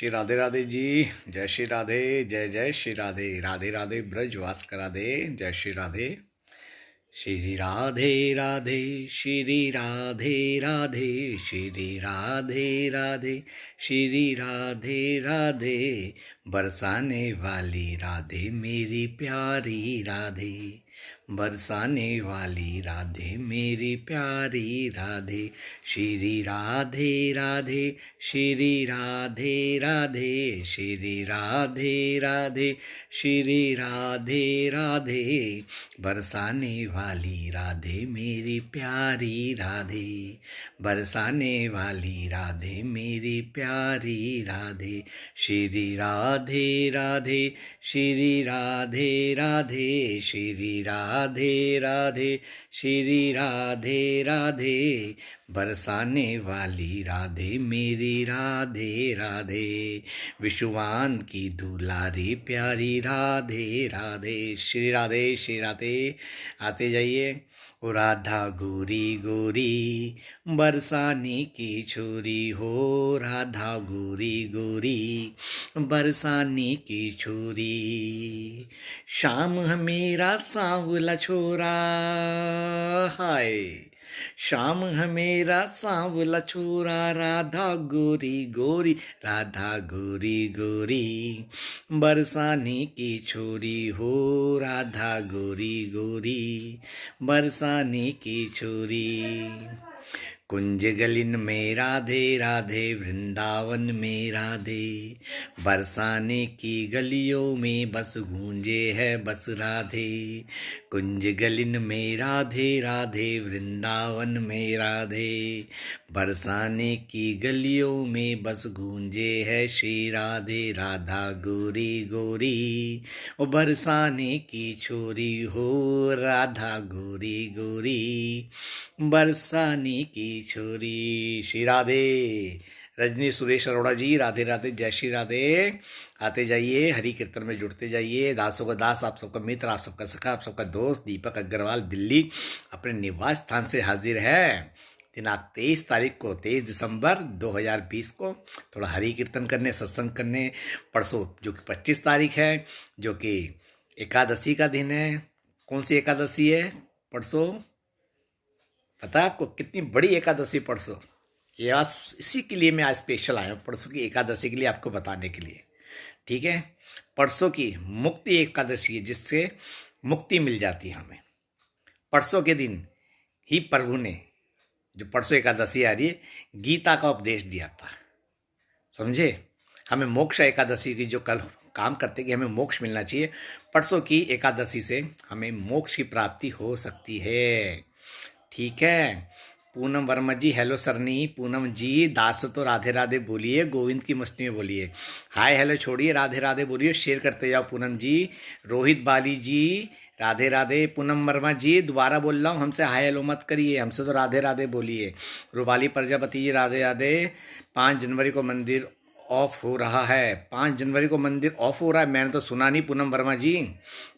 श्री राधे राधे जी। जय श्री राधे। जय जय श्री राधे। राधे राधे ब्रजवास करा दे। जय श्री राधे। श्री राधे राधे श्री राधे राधे श्री राधे राधे श्री राधे राधे। बरसाने वाली राधे मेरी प्यारी राधे। बरसाने वाली राधे मेरी प्यारी राधे। श्री राधे राधे श्री राधे राधे श्री राधे राधे श्री राधे राधे। बरसाने वाली राधे मेरी प्यारी राधे। बरसाने वाली राधे मेरी प्यारी राधे। श्री राधे राधे श्री राधे राधे श्री राधे राधे श्री राधे राधे। बरसाने वाली राधे मेरी राधे राधे। विश्वान की दुलारी प्यारी राधे राधे। श्री राधे श्री राधे। आते जाइए। ओ राधा गोरी गोरी बरसाने की छोरी हो। राधा गोरी गोरी बरसाने की छोरी। शाम है मेरा सांवला छोरा। हाय शाम है मेरा सांवला छोरा। राधा गोरी गोरी राधा गोरी गोरी बरसाने की छोरी हो। राधा गोरी गोरी बरसाने की छोरी। कुंज गलिन में राधे राधे वृंदावन में राधे। बरसाने की गलियों में बस गूंजे है बस राधे। कुंज गलिन में राधे राधे वृंदावन में राधे। बरसाने की गलियों में बस गूंजे है श्री राधे। राधा गोरी गोरी ओ बरसाने की छोरी हो। राधा गोरी गोरी बरसाने की छोरी। श्री राधे। रजनी सुरेश अरोड़ा जी राधे राधे। जय श्री राधे। आते जाइए, हरि कीर्तन में जुड़ते जाइए। दासों का दास, आप सबका मित्र, आप सबका सखा, आप सबका दोस्त दीपक अग्रवाल दिल्ली अपने निवास स्थान से हाजिर है। दिनांक 23 तारीख को 23 दिसंबर 2020 को थोड़ा हरि कीर्तन करने, सत्संग करने। परसों जो कि 25 तारीख है, जो कि एकादशी का दिन है। कौन सी एकादशी है परसों? पता है आपको कितनी बड़ी एकादशी परसों? ये आज इसी के लिए मैं आज स्पेशल आया हूँ, परसों की एकादशी के लिए आपको बताने के लिए। ठीक है, परसों की मुक्ति एकादशी है, जिससे मुक्ति मिल जाती है हमें। परसों के दिन ही प्रभु ने, जो परसों एकादशी आ रही है, गीता का उपदेश दिया था। समझे? हमें मोक्ष एकादशी की जो कल काम करते कि हमें मोक्ष मिलना चाहिए, परसों की एकादशी से हमें मोक्ष की प्राप्ति हो सकती है। ठीक है। पूनम वर्मा जी हेलो सरनी। पूनम जी दास तो राधे राधे बोलिए, गोविंद की मस्ती में बोलिए। हाय हेलो छोड़िए, राधे राधे बोलिए, शेयर करते जाओ। पूनम जी। रोहित बाली जी राधे राधे। पूनम वर्मा जी दोबारा बोल रहा हूँ, हमसे हाय हेलो मत करिए, हमसे तो राधे राधे बोलिए। रूपाली प्रजापति जी राधे राधे। 5 जनवरी को मंदिर ऑफ हो रहा है। 5 जनवरी को मंदिर ऑफ हो रहा है? मैंने तो सुना नहीं पूनम वर्मा जी।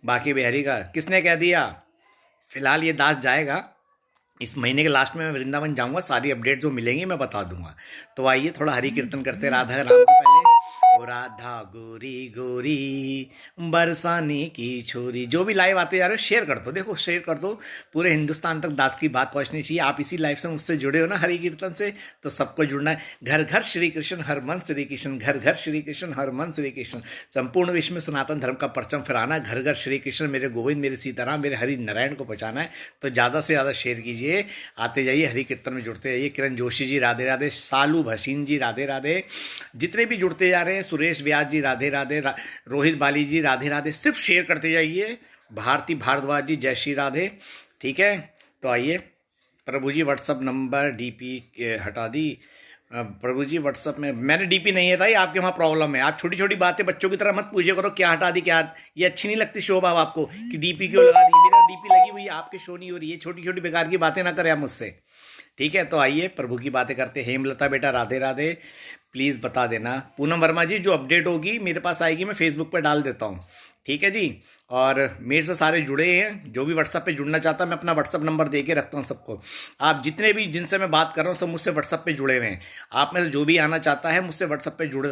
बाकी बिहारी का किसने कह दिया? फिलहाल ये दास जाएगा, इस महीने के लास्ट में मैं वृंदावन जाऊंगा, सारी अपडेट जो मिलेंगी मैं बता दूंगा। तो आइए थोड़ा हरि कीर्तन करते राधा राम का पहले। ओ राधा गोरी गोरी बरसाने की छोरी। जो भी लाइव आते जा रहे हो शेयर कर दो। देखो शेयर कर दो, पूरे हिंदुस्तान तक दास की बात पहुंचनी चाहिए। आप इसी लाइव से मुझसे जुड़े हो ना हरि कीर्तन से, तो सबको जुड़ना है। घर घर श्री कृष्ण हर मन श्री कृष्ण। घर घर श्री कृष्ण हर मन श्री कृष्ण। संपूर्ण विश्व में सनातन धर्म का परचम फहराना। घर घर श्री कृष्ण, मेरे गोविंद, मेरे सीताराम, मेरे हरि नारायण को पहुंचाना है। तो ज़्यादा से ज़्यादा शेयर कीजिए। आते जाइए, हरि कीर्तन में जुड़ते जाइए। किरण जोशी जी राधे राधे। सालू भसीन जी राधे राधे। जितने भी जुड़ते जा रहे हैं, सुरेश व्यास जी राधे राधे। रोहित बाली जी राधे राधे। सिर्फ शेयर करते जाइए। भारती भारद्वाज जी जय श्री राधे। ठीक है, तो आइए। प्रभु जी व्हाट्सअप नंबर डीपी हटा दी। प्रभु जी व्हाट्सअप में मैंने डीपी नहीं है था, ये आपके वहाँ प्रॉब्लम है। आप छोटी छोटी बातें बच्चों की तरह मत पूछे करो, क्या हटा दी क्या। ये अच्छी नहीं लगती शोभा आपको कि डीपी क्यों लगा दी। मेरा डीपी लगी हुई है, आपके शो नहीं हो रही है। छोटी छोटी बेकार की बातें ना करें आप मुझसे। ठीक है, तो आइए प्रभु की बातें करते। हेमलता बेटा राधे राधे। प्लीज़ बता देना। पूनम वर्मा जी जो अपडेट होगी मेरे पास आएगी, मैं फेसबुक पर डाल देता हूँ। ठीक है जी। और मेरे से सारे जुड़े हैं, जो भी व्हाट्सएप पे जुड़ना चाहता है, मैं अपना व्हाट्सएप नंबर दे के रखता हूँ सबको। आप जितने भी जिनसे मैं बात कर रहा हूँ सब मुझसे व्हाट्सएप पे जुड़े हुए हैं। आप में से जो भी आना चाहता है मुझसे व्हाट्सएप पे जुड़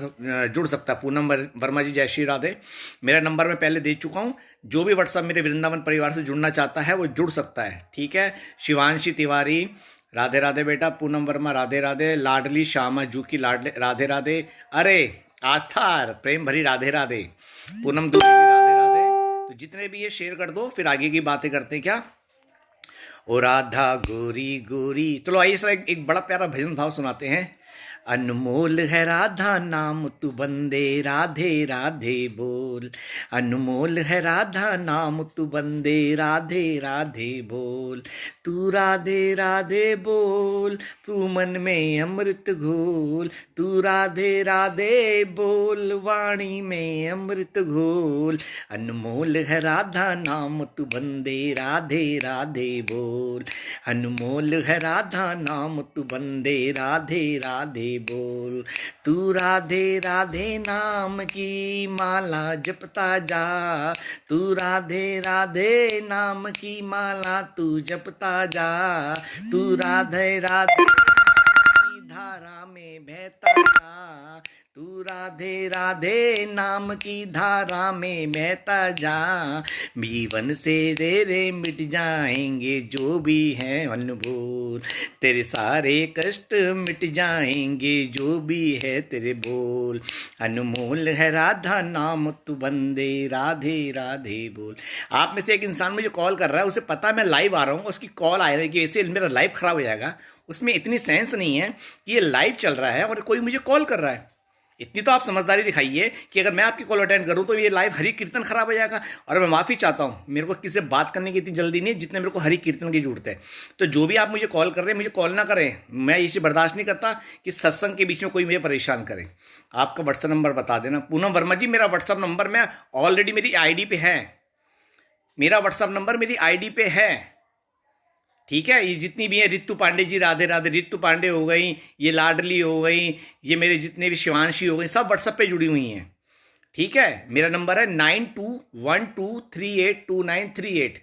सकता है। पूनम वर्मा जी, जय श्री राधे। मेरा नंबर मैं पहले दे चुका हूँ। जो भी व्हाट्सएप मेरे वृंदावन परिवार से जुड़ना चाहता है वो जुड़ सकता है, ठीक है। शिवांशी तिवारी, राधे राधे बेटा। पूनम वर्मा, राधे राधे। लाडली श्यामा जू की लाडले, राधे राधे। अरे आस्था, प्रेम भरी राधे राधे। पूनम दुबे जी, राधे राधे। तो जितने भी ये शेयर कर दो, फिर आगे की बातें करते हैं क्या। ओ राधा गोरी गोरी। चलो आइए सर, एक बड़ा प्यारा भजन भाव सुनाते हैं। अनमोल है राधा नाम तू बंदे, राधे राधे बोल। अनमोल है राधा नाम तू बंदे, राधे राधे बोल। तू राधे राधे बोल, तू मन में अमृत घोल। तू राधे राधे बोल, वाणी में अमृत घोल। अनमोल है राधा नाम तू बंदे, राधे राधे बोल। अनमोल है राधा नाम तू बंदे, राधे राधे बोल। तू राधे राधे नाम की माला जपता जा। तू राधे राधे नाम की माला तू जपता जा। तू राधे राधे की धारा में बहता जा। तू राधे राधे नाम की धारा में बहता जा। जीवन से तेरे मिट जाएंगे जो भी हैं अनमोल। तेरे सारे कष्ट मिट जाएंगे जो भी है तेरे बोल। अनमोल है राधा नाम तू बंदे, राधे राधे बोल। आप में से एक इंसान मुझे कॉल कर रहा है, उसे पता है मैं लाइव आ रहा हूँ, उसकी कॉल आ रही है कि ऐसे मेरा लाइव खराब हो जाएगा। उसमें इतनी सेंस नहीं है कि ये लाइव चल रहा है और कोई मुझे कॉल कर रहा है। इतनी तो आप समझदारी दिखाइए कि अगर मैं आपकी कॉल अटेंड करूं तो ये लाइव हरि कीर्तन खराब हो जाएगा। और मैं माफ़ी चाहता हूं, मेरे को किसी से बात करने की इतनी जल्दी नहीं है जितने मेरे को हरि कीर्तन की जरूरत है। तो जो भी आप मुझे कॉल कर रहे हैं, मुझे कॉल ना करें। मैं इसे बर्दाश्त नहीं करता कि सत्संग के बीच में कोई मुझे परेशान करे। आपका व्हाट्सअप नंबर बता देना। पूनम वर्मा जी, मेरा व्हाट्सअप नंबर मैं ऑलरेडी मेरी ID पे है। मेरा व्हाट्सअप नंबर मेरी ID पे है, ठीक है। ये जितनी भी है, रितु पांडे जी, राधे राधे। रितु पांडे हो गई, ये लाडली हो गई, ये मेरे जितने भी शिवांशी हो गई, सब व्हाट्सएप पे जुड़ी हुई हैं, ठीक है। मेरा नंबर है 9212382938।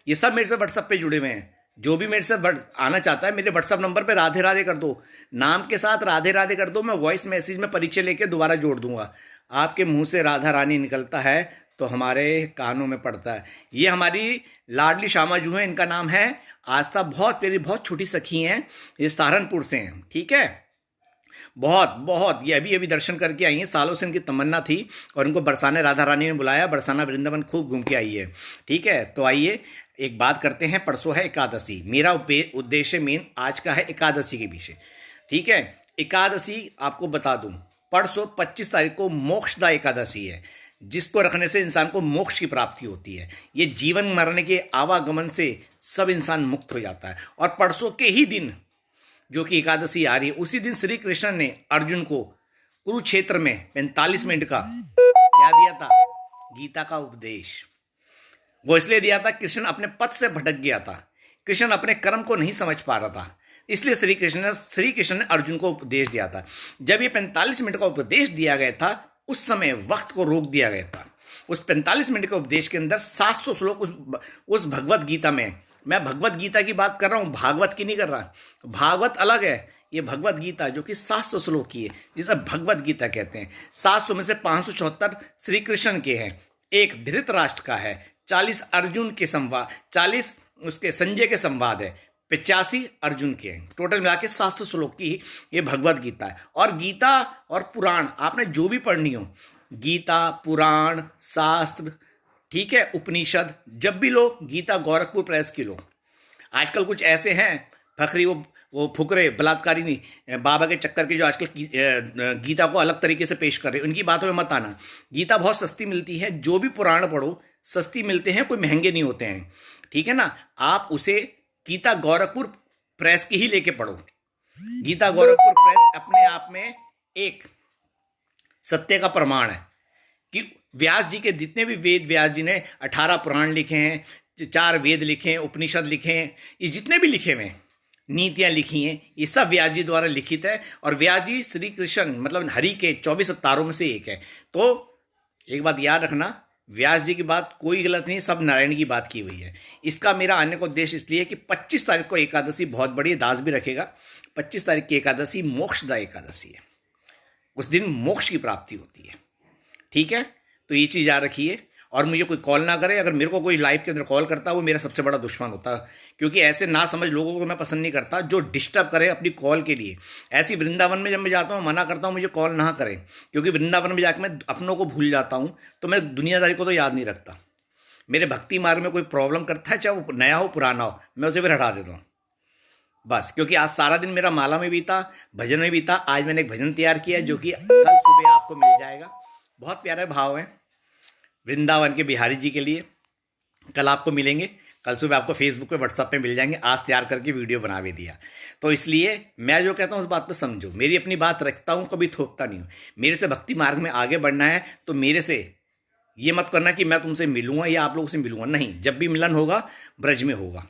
ये सब मेरे से व्हाट्सएप पे जुड़े हुए हैं। जो भी मेरे से आना चाहता है, मेरे व्हाट्सएप नंबर पे राधे राधे कर दो, नाम के साथ राधे राधे कर दो। मैं वॉइस मैसेज में परिचय लेके दोबारा जोड़ दूंगा। आपके मुंह से राधा रानी निकलता है तो हमारे कानों में पड़ता है। ये हमारी लाडली श्यामा जू है, इनका नाम है आस्था। बहुत प्यारी, बहुत छोटी सखी हैं, ये सहारनपुर से हैं, ठीक है। बहुत बहुत ये अभी अभी दर्शन करके आई हैं। सालों से इनकी तमन्ना थी और इनको बरसाने राधा रानी ने बुलाया। बरसाना वृंदावन खूब घूम के आई है, ठीक है। तो आइए एक बात करते हैं। परसों है एकादशी। मेरा उद्देश्य मेन आज का है एकादशी के पीछे, ठीक है। एकादशी आपको बता दूं, परसों 25 तारीख को मोक्षदा एकादशी है, जिसको रखने से इंसान को मोक्ष की प्राप्ति होती है। ये जीवन मरने के आवागमन से सब इंसान मुक्त हो जाता है। और परसों के ही दिन जो कि एकादशी आ रही है, उसी दिन श्री कृष्ण ने अर्जुन को कुरुक्षेत्र में 45 मिनट का क्या दिया था, गीता का उपदेश। वो इसलिए दिया था, कृष्ण अपने पथ से भटक गया था, कृष्ण अपने कर्म को नहीं समझ पा रहा था, इसलिए श्री कृष्ण ने अर्जुन को उपदेश दिया था। जब ये 45 मिनट का उपदेश दिया गया था, उस समय वक्त को रोक दिया गया था। उस 45 मिनट के उपदेश के अंदर 700 श्लोक उस भगवत गीता में, मैं भगवत गीता की बात कर रहा हूं, भागवत की नहीं कर रहा। भागवत अलग है, ये भगवत गीता जो कि 700 श्लोक की है, जिसे भगवत गीता कहते हैं। 700 में से 574 श्री कृष्ण के हैं, एक धृतराष्ट्र का है, 40 अर्जुन के संवाद, 40 उसके संजय के संवाद है, 85 अर्जुन के हैं। टोटल मिला के 700 श्लोक की ये भगवत गीता है। और गीता और पुराण आपने जो भी पढ़नी हो, गीता, पुराण, शास्त्र, ठीक है, उपनिषद, जब भी लो, गीता गोरखपुर प्रेस की लो। आजकल कुछ ऐसे हैं फकरी, वो फुकरे बलात्कारी नहीं, बाबा के चक्कर के, जो आजकल गीता को अलग तरीके से पेश कर रहे हैं, उनकी बातों में मत आना। गीता बहुत सस्ती मिलती है, जो भी पुराण पढ़ो सस्ती मिलते हैं, कोई महंगे नहीं होते हैं, ठीक है ना। आप उसे गीता गोरखपुर प्रेस की ही लेके पढ़ो। गीता गोरखपुर प्रेस अपने आप में एक सत्य का प्रमाण है कि व्यास जी के जितने भी वेद, व्यास जी ने 18 पुराण लिखे हैं, 4 वेद लिखे हैं, उपनिषद लिखे हैं, ये जितने भी लिखे हुए हैं, नीतियां लिखी हैं, ये सब व्यास जी द्वारा लिखित है। और व्यास जी श्री कृष्ण मतलब हरि के 24 अवतारों में से एक है। तो एक बात याद रखना, व्यास जी की बात कोई गलत नहीं, सब नारायण की बात की हुई है। इसका मेरा आने का उद्देश्य इसलिए है कि 25 तारीख को एकादशी बहुत बड़ी, दास भी रखेगा। 25 तारीख की एकादशी मोक्षदा एकादशी है, उस दिन मोक्ष की प्राप्ति होती है। ठीक है, तो ये चीज़ याद रखिए। और मुझे कोई कॉल ना करे, अगर मेरे को कोई लाइफ के अंदर कॉल करता है वो मेरा सबसे बड़ा दुश्मन होता है, क्योंकि ऐसे ना समझ लोगों को मैं पसंद नहीं करता जो डिस्टर्ब करे अपनी कॉल के लिए। ऐसी वृंदावन में जब मैं जाता हूँ मना करता हूँ मुझे कॉल ना करें, क्योंकि वृंदावन में जाकर मैं अपनों को भूल जाता हूँ, तो मैं दुनियादारी को तो याद नहीं रखता। मेरे भक्ति मार्ग में कोई प्रॉब्लम करता है, चाहे वो नया हो पुराना हो, मैं उसे फिर हटा देता हूँ बस। क्योंकि आज सारा दिन मेरा माला में बीता, भजन में बीता। आज मैंने एक भजन तैयार किया है जो कि कल सुबह आपको मिल जाएगा। बहुत प्यारे भाव है वृंदावन के बिहारी जी के लिए। कल आपको मिलेंगे, कल सुबह आपको फेसबुक पे व्हाट्सएप पे मिल जाएंगे। आज तैयार करके वीडियो बना भी दिया। तो इसलिए मैं जो कहता हूँ उस बात पे समझो, मेरी अपनी बात रखता हूँ, कभी थोपता नहीं हूँ। मेरे से भक्ति मार्ग में आगे बढ़ना है तो मेरे से ये मत करना कि मैं तुमसे मिलूंगा या आप लोगों से मिलूंगा, नहीं। जब भी मिलन होगा ब्रज में होगा।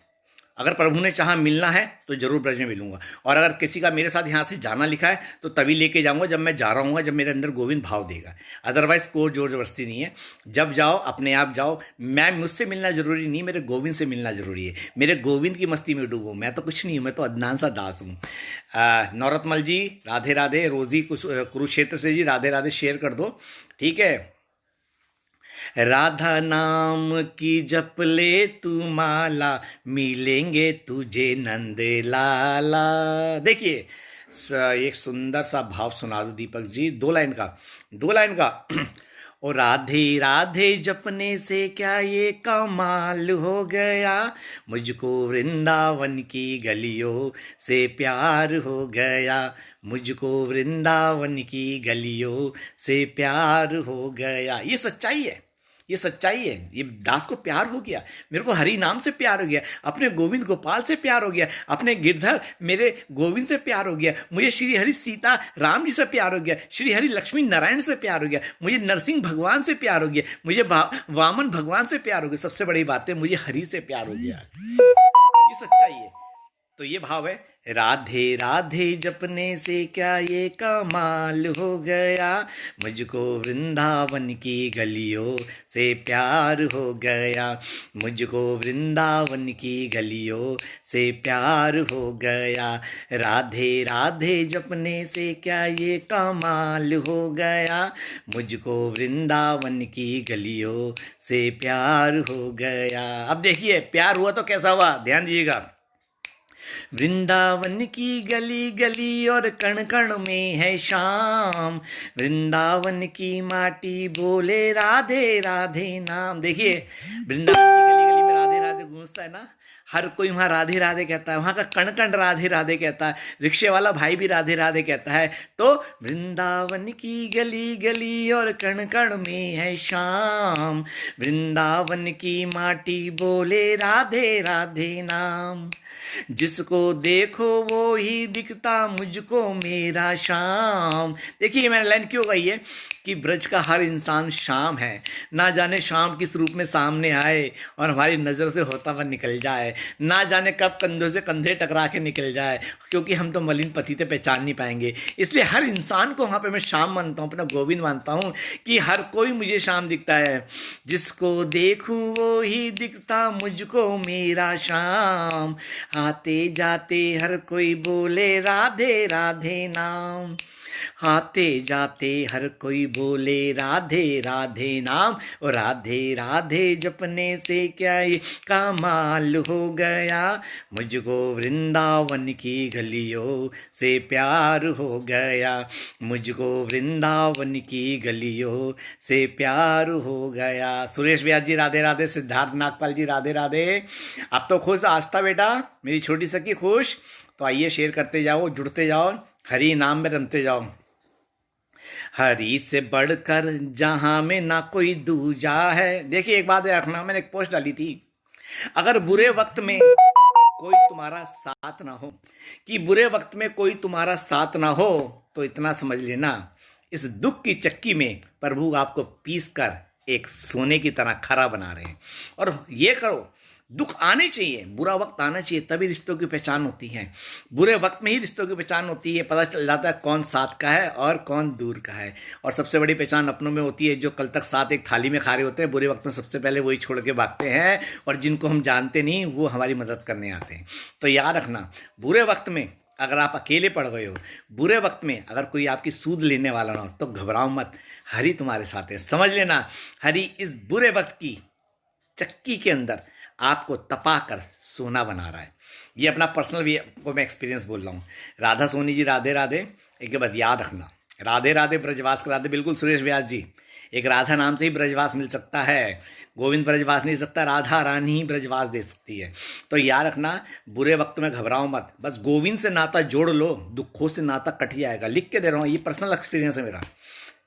अगर प्रभु ने चाहा मिलना है तो जरूर ब्रज में मिलूंगा। और अगर किसी का मेरे साथ यहाँ से जाना लिखा है तो तभी लेके जाऊंगा जब मैं जा रहा हूँ, जब मेरे अंदर गोविंद भाव देगा। अदरवाइज कोई जोर जबरदस्ती नहीं है। जब जाओ अपने आप जाओ। मैं मुझसे मिलना जरूरी नहीं, मेरे गोविंद से मिलना जरूरी है। मेरे गोविंद की मस्ती में डूबो। मैं तो कुछ नहीं हूँ, मैं तो अदनान सा दास हूँ। नौरतमल जी राधे राधे। रोजी कुरुक्षेत्र से जी राधे राधे शेयर कर दो, ठीक है। राधा नाम की जप ले तू माला, मिलेंगे तुझे नंद लाला। देखिए एक सुंदर सा भाव सुना दो दीपक जी, 2 लाइन का। और राधे राधे जपने से क्या ये कमाल हो गया, मुझको वृंदावन की गलियों से प्यार हो गया, मुझको वृंदावन की गलियों से प्यार हो गया। ये सच्चाई है, ये सच्चाई है। ये दास को प्यार हो गया, मेरे को हरि नाम से प्यार हो गया, अपने गोविंद गोपाल से प्यार हो गया, अपने गिरधर मेरे गोविंद से प्यार हो गया, मुझे श्री हरि सीता राम जी से प्यार हो गया, श्री हरि लक्ष्मी नारायण से प्यार हो गया, मुझे नरसिंह भगवान से प्यार हो गया, मुझे वामन भगवान से प्यार हो गया। सबसे बड़ी बात है मुझे हरि से प्यार हो गया। ये सच्चाई है। तो ये भाव है, राधे राधे जपने से क्या ये कमाल हो गया, मुझको वृंदावन की गलियों से प्यार हो गया, मुझको वृंदावन की गलियों से प्यार हो गया। राधे राधे जपने से क्या ये कमाल हो गया, मुझको वृंदावन की गलियों से प्यार हो गया। अब देखिए प्यार हुआ तो कैसा हुआ, ध्यान दीजिएगा। वृंदावन की गली गली और कण कण में है शाम, वृंदावन की माटी बोले राधे राधे नाम। देखिए वृंदावन की गली गली में राधे राधे गूंजता है ना, हर कोई वहाँ राधे राधे कहता है, वहाँ का कण कण राधे राधे कहता है, रिक्शे वाला भाई भी राधे राधे कहता है। तो वृंदावन की गली गली और कण कण में है शाम, वृंदावन की माटी बोले राधे राधे नाम, जिसको देखो वो ही दिखता मुझको मेरा शाम। देखिए मैंने लाइन क्यों कही है कि ब्रज का हर इंसान शाम है। ना जाने शाम किस रूप में सामने आए और हमारी नज़र से होता हुआ निकल जाए, ना जाने कब कंधों से कंधे टकरा के निकल जाए, क्योंकि हम तो मलिन पतिते पहचान नहीं पाएंगे। इसलिए हर इंसान को वहाँ पे मैं शाम मानता हूँ, अपना गोविंद मानता हूँ कि हर कोई मुझे शाम दिखता है। जिसको देखूँ वो ही दिखता मुझको मेरा शाम, आते जाते हर कोई बोले राधे राधे नाम, आते जाते हर कोई बोले राधे राधे नाम। और राधे राधे जपने से क्या ये कमाल हो गया, मुझको वृंदावन की गलियों से प्यार हो गया, मुझको वृंदावन की गलियों से प्यार हो गया। सुरेश व्यास जी राधे राधे। सिद्धार्थ नागपाल जी राधे राधे। अब तो खुश आस्था बेटा, मेरी छोटी सखी खुश। तो आइए शेयर करते जाओ, जुड़ते जाओ, हरि नाम में रमते जाओ। हरि से बढ़कर जहां में ना कोई दूजा है। देखिए एक बात रखना, मैंने एक पोस्ट डाली थी, अगर बुरे वक्त में कोई तुम्हारा साथ ना हो, कि बुरे वक्त में कोई तुम्हारा साथ ना हो, तो इतना समझ लेना इस दुख की चक्की में प्रभु आपको पीस कर एक सोने की तरह खरा बना रहे हैं। और ये करो, दुख आने चाहिए, बुरा वक्त आना चाहिए, तभी रिश्तों की पहचान होती है। बुरे वक्त में ही रिश्तों की पहचान होती है, पता चल जाता है कौन साथ का है और कौन दूर का है। और सबसे बड़ी पहचान अपनों में होती है, जो कल तक साथ एक थाली में खा रहे होते हैं, बुरे वक्त में सबसे पहले वही छोड़ के भागते हैं, और जिनको हम जानते नहीं वो हमारी मदद करने आते हैं। तो याद रखना, बुरे वक्त में अगर आप अकेले पड़ गए हो, बुरे वक्त में अगर कोई आपकी सूद लेने वाला ना हो, तो घबराओ मत, हरि तुम्हारे साथ है। समझ लेना, हरि इस बुरे वक्त की चक्की के अंदर आपको तपा कर सोना बना रहा है। ये अपना पर्सनल भी को मैं एक्सपीरियंस बोल रहा हूँ। राधा सोनी जी राधे राधे। एक बात याद रखना, राधे राधे ब्रजवास राधे। बिल्कुल सुरेश व्यास जी, एक राधा नाम से ही ब्रजवास मिल सकता है, गोविंद ब्रजवास नहीं सकता, राधा रानी ही ब्रजवास दे सकती है। तो याद रखना, बुरे वक्त में घबराओ मत, बस गोविंद से नाता जोड़ लो, दुखों से नाता कट जाएगा। लिख के दे रहा हूँ, ये पर्सनल एक्सपीरियंस है मेरा।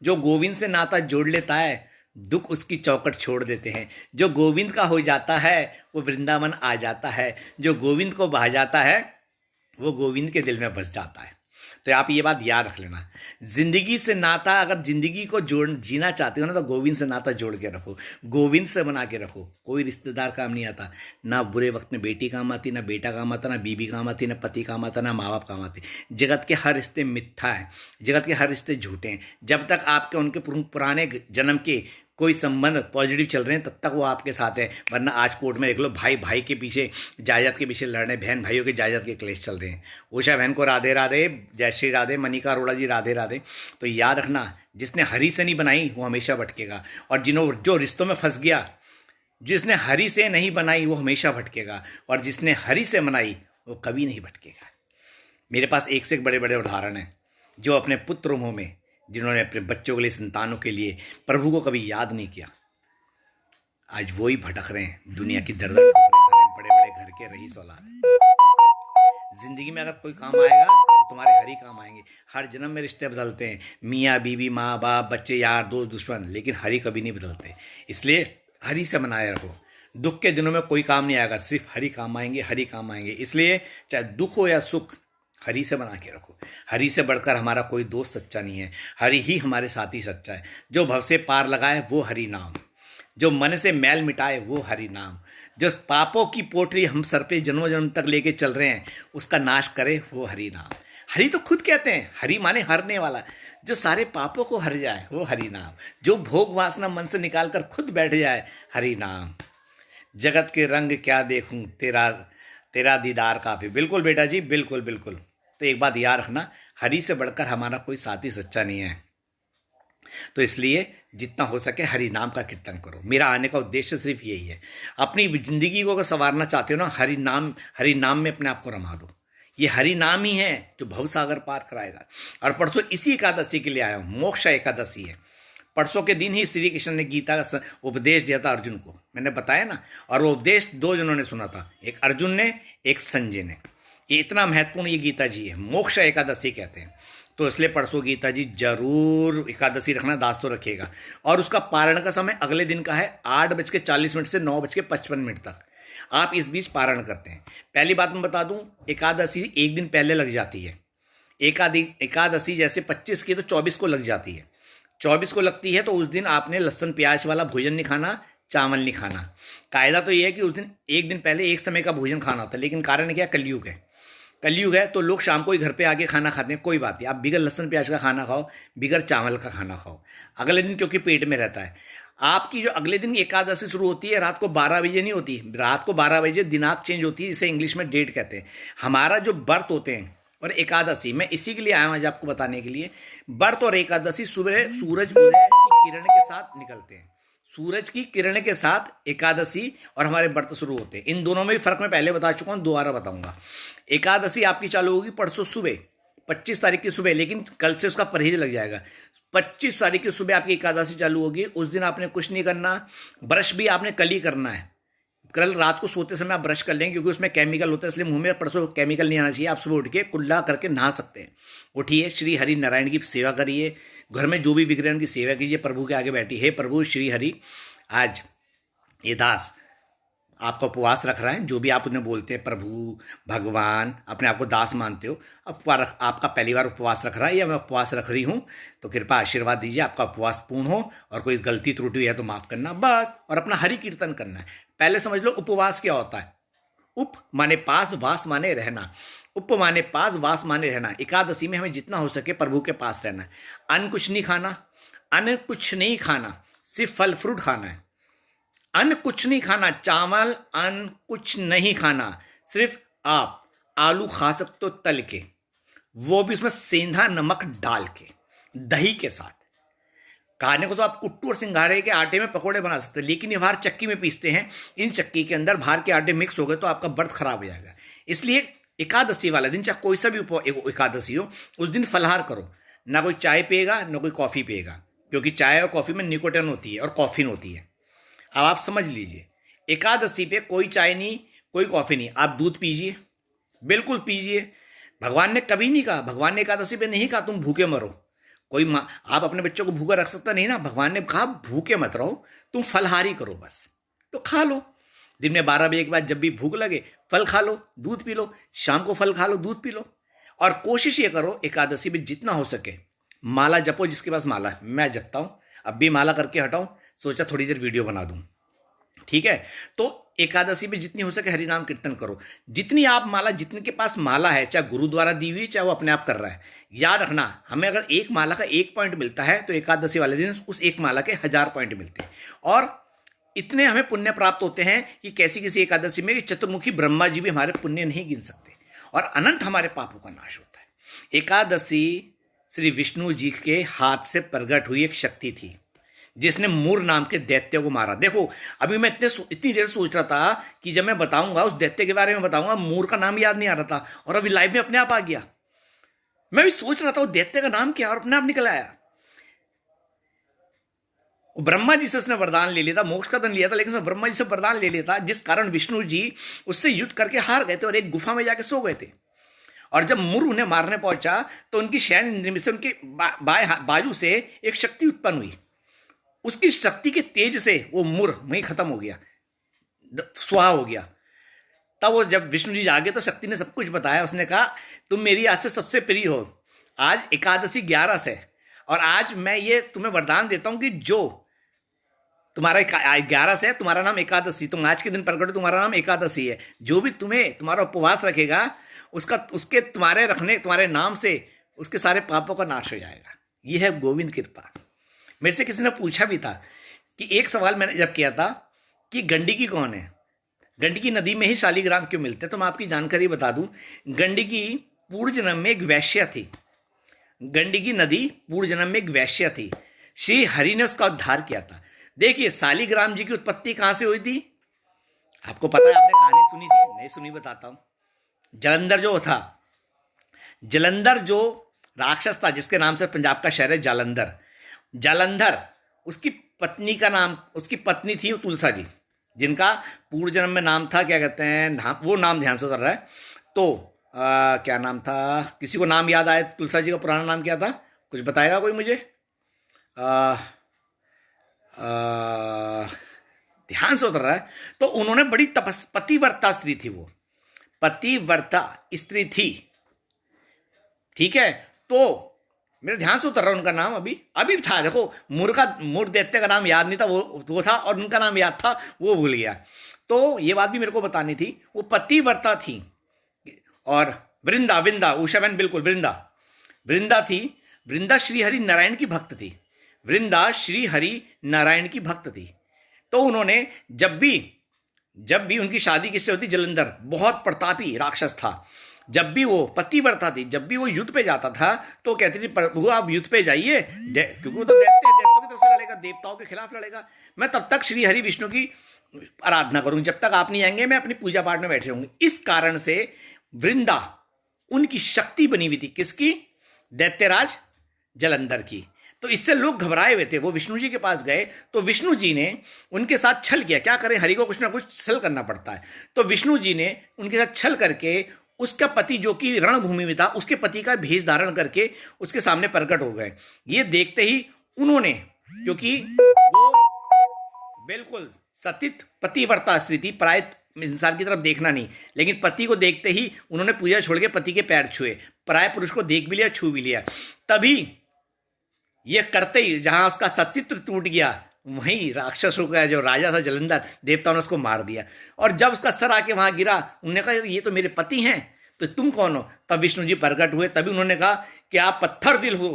जो गोविंद से नाता जोड़ लेता है, दुख उसकी चौखट छोड़ देते हैं। जो गोविंद का हो जाता है वो वृंदावन आ जाता है, जो गोविंद को भा जाता है वो गोविंद के दिल में बस जाता है। तो आप ये बात याद रख लेना, जिंदगी से नाता अगर जिंदगी को जोड़ जीना चाहते हो ना, तो गोविंद से नाता जोड़ के रखो, गोविंद से बना के रखो। कोई रिश्तेदार काम नहीं आता, ना बुरे वक्त में बेटी काम आती, ना बेटा काम आता, ना बीबी काम आती, ना पति काम आता, ना माँ बाप काम आते। जगत के हर रिश्ते मिथ्या है, जगत के हर रिश्ते झूठे हैं। जब तक आपके उनके पुराने जन्म के कोई संबंध पॉजिटिव चल रहे हैं, तब तक वो आपके साथ है। वरना आज कोर्ट में देख लो, भाई भाई के पीछे जायदाद के पीछे लड़ रहे, बहन भाइयों के जायदाद के क्लेश चल रहे हैं। उषा बहन को राधे राधे, जय श्री राधे। मनिका अरोड़ा जी राधे राधे। तो याद रखना, जिसने हरी से नहीं बनाई वो हमेशा भटकेगा, और जो रिश्तों में फंस गया, जिसने हरी से नहीं बनाई वो हमेशा भटकेगा, और जिसने हरी से बनाई वो कभी नहीं भटकेगा। मेरे पास एक से एक बड़े बड़े उदाहरण हैं, जो अपने पुत्र मुँह में, जिन्होंने अपने बच्चों के लिए, संतानों के लिए प्रभु को कभी याद नहीं किया, आज वो ही भटक रहे हैं, दुनिया की दर दर ठोकरें खा रहे हैं, बड़े बड़े घर के रईस औलाद। जिंदगी में अगर कोई काम आएगा तो तुम्हारे हरी काम आएंगे। हर जन्म में रिश्ते बदलते हैं, मियाँ बीवी, माँ बाप, बच्चे, यार दोस्त, दुश्मन, लेकिन हरी कभी नहीं बदलते। इसलिए हरी से बनाए रखो। दुख के दिनों में कोई काम नहीं आएगा, सिर्फ हरी काम आएंगे, हरी काम आएंगे। इसलिए चाहे दुख हो या सुख, हरी से बना के रखो। हरी से बढ़कर हमारा कोई दोस्त सच्चा नहीं है, हरि ही हमारे साथी सच्चा है। जो भव से पार लगाए वो हरि नाम, जो मन से मैल मिटाए वो हरि नाम, जो पापों की पोटली हम सर पे जन्मों जन्म तक लेके चल रहे हैं उसका नाश करे वो हरि नाम। हरि तो खुद कहते हैं, हरि माने हरने वाला, जो सारे पापों को हर जाए वो हरि नाम, जो भोग वासना मन से निकाल कर खुद बैठ जाए हरि नाम। जगत के रंग क्या देखूं, तेरा दीदार काफी। बिल्कुल बेटा जी, बिल्कुल बिल्कुल। तो एक बात याद रखना, हरि से बढ़कर हमारा कोई साथी सच्चा नहीं है। तो इसलिए जितना हो सके हरि नाम का कीर्तन करो। मेरा आने का उद्देश्य सिर्फ यही है। अपनी जिंदगी को अगर संवारना चाहते हो ना, हरि नाम में अपने आप को रमा दो। ये हरि नाम ही है जो भवसागर पार कराएगा। और परसों इसी एकादशी के लिए आया हूँ, मोक्ष एकादशी है। परसों के दिन ही श्री कृष्ण ने गीता का उपदेश दिया था अर्जुन को, मैंने बताया ना। और वो उपदेश दो जनों ने सुना था, एक अर्जुन ने, एक संजय ने। ये इतना महत्वपूर्ण ये गीता जी है, मोक्ष एकादशी कहते हैं। तो इसलिए परसों गीता जी जरूर एकादशी रखना, दास तो रखिएगा। और उसका पारण का समय अगले दिन का है 8:40 से 9:55 तक। आप इस बीच पारण करते हैं। पहली बात मैं बता दूं, एकादशी एक दिन पहले लग जाती है। एकादशी जैसे 25 की तो 24 को लग जाती है। 24 को लगती है तो उस दिन आपने लहसुन प्याज वाला भोजन नहीं खाना, चावल नहीं खाना। कायदा तो ये है कि उस दिन एक दिन पहले एक समय का भोजन खाना होता है, लेकिन कारण क्या, कलयुग है। कलयुग है तो लोग शाम को ही घर पे आके खाना खाते हैं। कोई बात नहीं, आप बिगर लहसुन प्याज का खाना खाओ, बिगर चावल का खाना खाओ अगले दिन, क्योंकि पेट में रहता है। आपकी जो अगले दिन एकादशी शुरू होती है रात को 12 बजे नहीं होती, रात को 12 बजे दिनांक चेंज होती है, जिसे इंग्लिश में डेट कहते हैं। हमारा जो व्रत होते हैं और एकादशी, मैं इसी के लिए आया हूँ आज आपको बताने के लिए। व्रत और एकादशी सुबह सूरज उदय की किरण के साथ निकलते हैं। सूरज की किरण के साथ एकादशी और हमारे व्रत शुरू होते हैं। इन दोनों में भी फर्क मैं पहले बता चुका हूँ, दोबारा बताऊंगा। एकादशी आपकी चालू होगी परसों सुबह, 25 तारीख की सुबह, लेकिन कल से उसका परहेज लग जाएगा। 25 तारीख की सुबह आपकी एकादशी चालू होगी। उस दिन आपने कुछ नहीं करना, ब्रश भी आपने कल ही करना है। कल रात को सोते समय आप ब्रश कर लेंगे, क्योंकि उसमें केमिकल होता है, इसलिए मुंह में परसों केमिकल नहीं आना चाहिए। आप सुबह उठ के कुल्ला करके नहा सकते हैं। उठिए, श्री हरि नारायण की सेवा करिए, घर में जो भी विग्रह उनकी सेवा कीजिए, प्रभु के आगे बैठी, हे प्रभु श्री हरि, आज ये दास आपका उपवास रख रहा है, जो भी आप उन्हें बोलते हैं, प्रभु, भगवान, अपने आप को दास मानते हो, आपका पहली बार उपवास रख रहा है या मैं उपवास रख रही हूँ, तो कृपया आशीर्वाद दीजिए, आपका उपवास पूर्ण हो और कोई गलती त्रुटि हुई है तो माफ़ करना बस, और अपना हरि कीर्तन करना है। पहले समझ लो उपवास क्या होता है। उप माने पास, वास माने रहना। उप माने पास, वास माने रहना। एकादशी में हमें जितना हो सके प्रभु के पास रहना है। अन्न कुछ नहीं खाना, अन्न कुछ नहीं खाना, सिर्फ फल फ्रूट खाना है। अन्न कुछ नहीं खाना, चावल अन्न कुछ नहीं खाना, सिर्फ आप आलू खा सकते हो तल के, वो भी उसमें सेंधा नमक डाल के, दही के साथ। खाने को तो आप कुट्टू और सिंघाड़े के आटे में पकोड़े बना सकते हैं, लेकिन ये बाहर चक्की में पीसते हैं, इन चक्की के अंदर बाहर के आटे मिक्स हो गए तो आपका व्रत खराब हो जाएगा। इसलिए एकादशी वाला दिन, चाहे कोई सा भी एकादशी हो, उस दिन फलाहार करो। ना कोई चाय पिएगा ना कोई कॉफ़ी पिएगा, क्योंकि चाय और कॉफ़ी में निकोटिन होती है और कॉफीन होती है। अब आप समझ लीजिए, एकादशी पे कोई चाय नहीं, कोई कॉफ़ी नहीं, आप दूध पीजिए, बिल्कुल पीजिए। भगवान ने कभी नहीं कहा, भगवान ने एकादशी पे नहीं कहा तुम भूखे मरो। कोई माँ, आप अपने बच्चों को भूखा रख सकता नहीं ना, भगवान ने कहा भूखे मत रहो, तुम फलहारी करो बस। तो खा लो, दिन में 12 बजे के बाद जब भी भूख लगे फल खा लो, दूध पी लो, शाम को फल खा लो, दूध पी लो। और कोशिश ये करो एकादशी में जितना हो सके माला जपो, जिसके पास माला है। मैं जपता हूँ, अब भी माला करके हटाऊँ, सोचा थोड़ी देर वीडियो बना दूँ, ठीक है। तो एकादशी में जितनी हो सके हरि नाम कीर्तन करो। जितनी आप माला, जितने के पास माला है, चाहे गुरु द्वारा दी हुई, चाहे वो अपने आप कर रहा है, याद रखना, हमें अगर एक माला का 1 पॉइंट मिलता है तो एकादशी वाले दिन उस एक माला के 1000 पॉइंट मिलते हैं। और इतने हमें पुण्य प्राप्त होते हैं कि कैसी किसी एकादशी में चतुर्मुखी ब्रह्मा जी भी हमारे पुण्य नहीं गिन सकते, और अनंत हमारे पापों का नाश होता है। एकादशी श्री विष्णु जी के हाथ से प्रकट हुई एक शक्ति थी, जिसने मूर नाम के दैत्य को मारा। देखो, अभी मैं इतनी देर सोच रहा था कि जब मैं बताऊंगा उस दैत्य के बारे में बताऊंगा, मूर का नाम याद नहीं आ रहा था, और अभी लाइव में अपने आप आ गया। मैं भी सोच रहा था वो दैत्य का नाम क्या, और अपने आप निकल आया। ब्रह्मा जी से उसने वरदान ले लिया था, मोक्ष का तो लिया था, लेकिन उसने ब्रह्मा जी से वरदान ले लिया था, जिस कारण विष्णु जी उससे युद्ध करके हार गए थे और एक गुफा में जाके सो गए थे। और जब मुर उन्हें मारने पहुंचा तो उनकी शयन इंद्रिय में से, उनके बाजू से एक शक्ति उत्पन्न हुई। उसकी शक्ति के तेज से वो मुर वहीं खत्म हो गया, स्वाहा हो गया। तब वो जब विष्णु जी जागे तो शक्ति ने सब कुछ बताया। उसने कहा तुम मेरी आज से सबसे प्रिय हो, आज एकादशी 11 है, और आज मैं ये तुम्हें वरदान देता हूं कि जो तुम्हारा 11 है, तुम्हारा नाम एकादशी, तुम आज के दिन प्रकट हो, तुम्हारा नाम एकादशी है। जो भी तुम्हारा उपवास रखेगा, उसके तुम्हारे नाम से उसके सारे पापों का नाश हो जाएगा। यह है गोविंद कृपा। मेरे से किसी ने पूछा भी था कि एक सवाल मैंने जब किया था कि गंडकी कौन है, गंडकी नदी में ही शालिग्राम क्यों मिलते हैं, तो मैं आपकी जानकारी बता दूं, गंडकी पूर्व जन्म में एक वैश्य थी। गंडकी नदी पूर्व जन्म में एक वैश्य थी, श्री हरि ने उसका उद्धार किया था। देखिए शालिग्राम जी की उत्पत्ति कहां से हुई थी, आपको पता है, आपने कहानी सुनी थी, नहीं सुनी बताता हूं। जालंधर जो था, जालंधर जो राक्षस था, जिसके नाम से पंजाब का शहर है जालंधर, जालंधर उसकी पत्नी थी तुलसा जी, जिनका पूर्व जन्म में नाम था, क्या कहते हैं, वो नाम ध्यान से उतर रहा है, तो क्या नाम था, किसी को नाम याद आए, तुलसा जी का पुराना नाम क्या था, कुछ बताएगा कोई मुझे? ध्यान से उतर रहा है। तो उन्होंने बड़ी पतिव्रता स्त्री थी, वो पतिव्रता स्त्री थी, ठीक है। तो मेरे ध्यान से उतर रहा उनका नाम, अभी था, देखो मूर दैत्य का नाम याद नहीं था, वो था, और उनका नाम याद था, वो भूल गया। तो ये बात भी मेरे को बतानी थी, वो पतिव्रता थी। और वृंदा उषाबेन, बिल्कुल वृंदा थी। वृंदा श्री हरि नारायण की भक्त थी, वृंदा श्री हरि नारायण की भक्त थी। तो उन्होंने जब भी उनकी शादी किससे होती, जलंधर बहुत प्रतापी राक्षस था, जब भी वो पतिव्रता थी, जब भी वो युद्ध पे जाता था तो कहती थी प्रभु आप युद्ध पे जाइए, क्योंकि वो तो देवताओं की तरफ से लड़ेगा, देवताओं के खिलाफ लड़ेगा, मैं तब तक श्री हरि विष्णु की आराधना करूंगी, जब तक आप नहीं आएंगे मैं अपनी पूजा पाठ में बैठे होंगे। इस कारण से वृंदा उनकी शक्ति बनी हुई थी, किसकी, दैत्यराज जलंधर की। तो इससे लोग घबराए हुए थे, वो विष्णु जी के पास गए, तो विष्णु जी ने उनके साथ छल किया। क्या करें, हरि को कुछ ना कुछ छल करना पड़ता है। तो विष्णु जी ने उनके साथ छल करके उसका पति जो कि रणभूमि में था, उसके पति का भेष धारण करके उसके सामने प्रकट हो गए। ये देखते ही उन्होंने, क्योंकि वो बिल्कुल सतित पतिव्रता स्त्री थी, पराय इंसान की तरफ देखना नहीं, लेकिन पति को देखते ही उन्होंने पूजा छोड़ के पति के पैर छुए, पराय पुरुष को देख भी लिया, छू भी लिया। तभी ये करते ही जहां उसका सतीत्व टूट गया, वहीं राक्षसों का जो राजा था जलंधर, देवताओं ने उसको मार दिया। और जब उसका सर आके वहां गिरा, उन्होंने कहा ये तो मेरे पति हैं, तो तुम कौन हो? तब विष्णु जी प्रकट हुए। तभी उन्होंने कहा कि आप पत्थर दिल हो,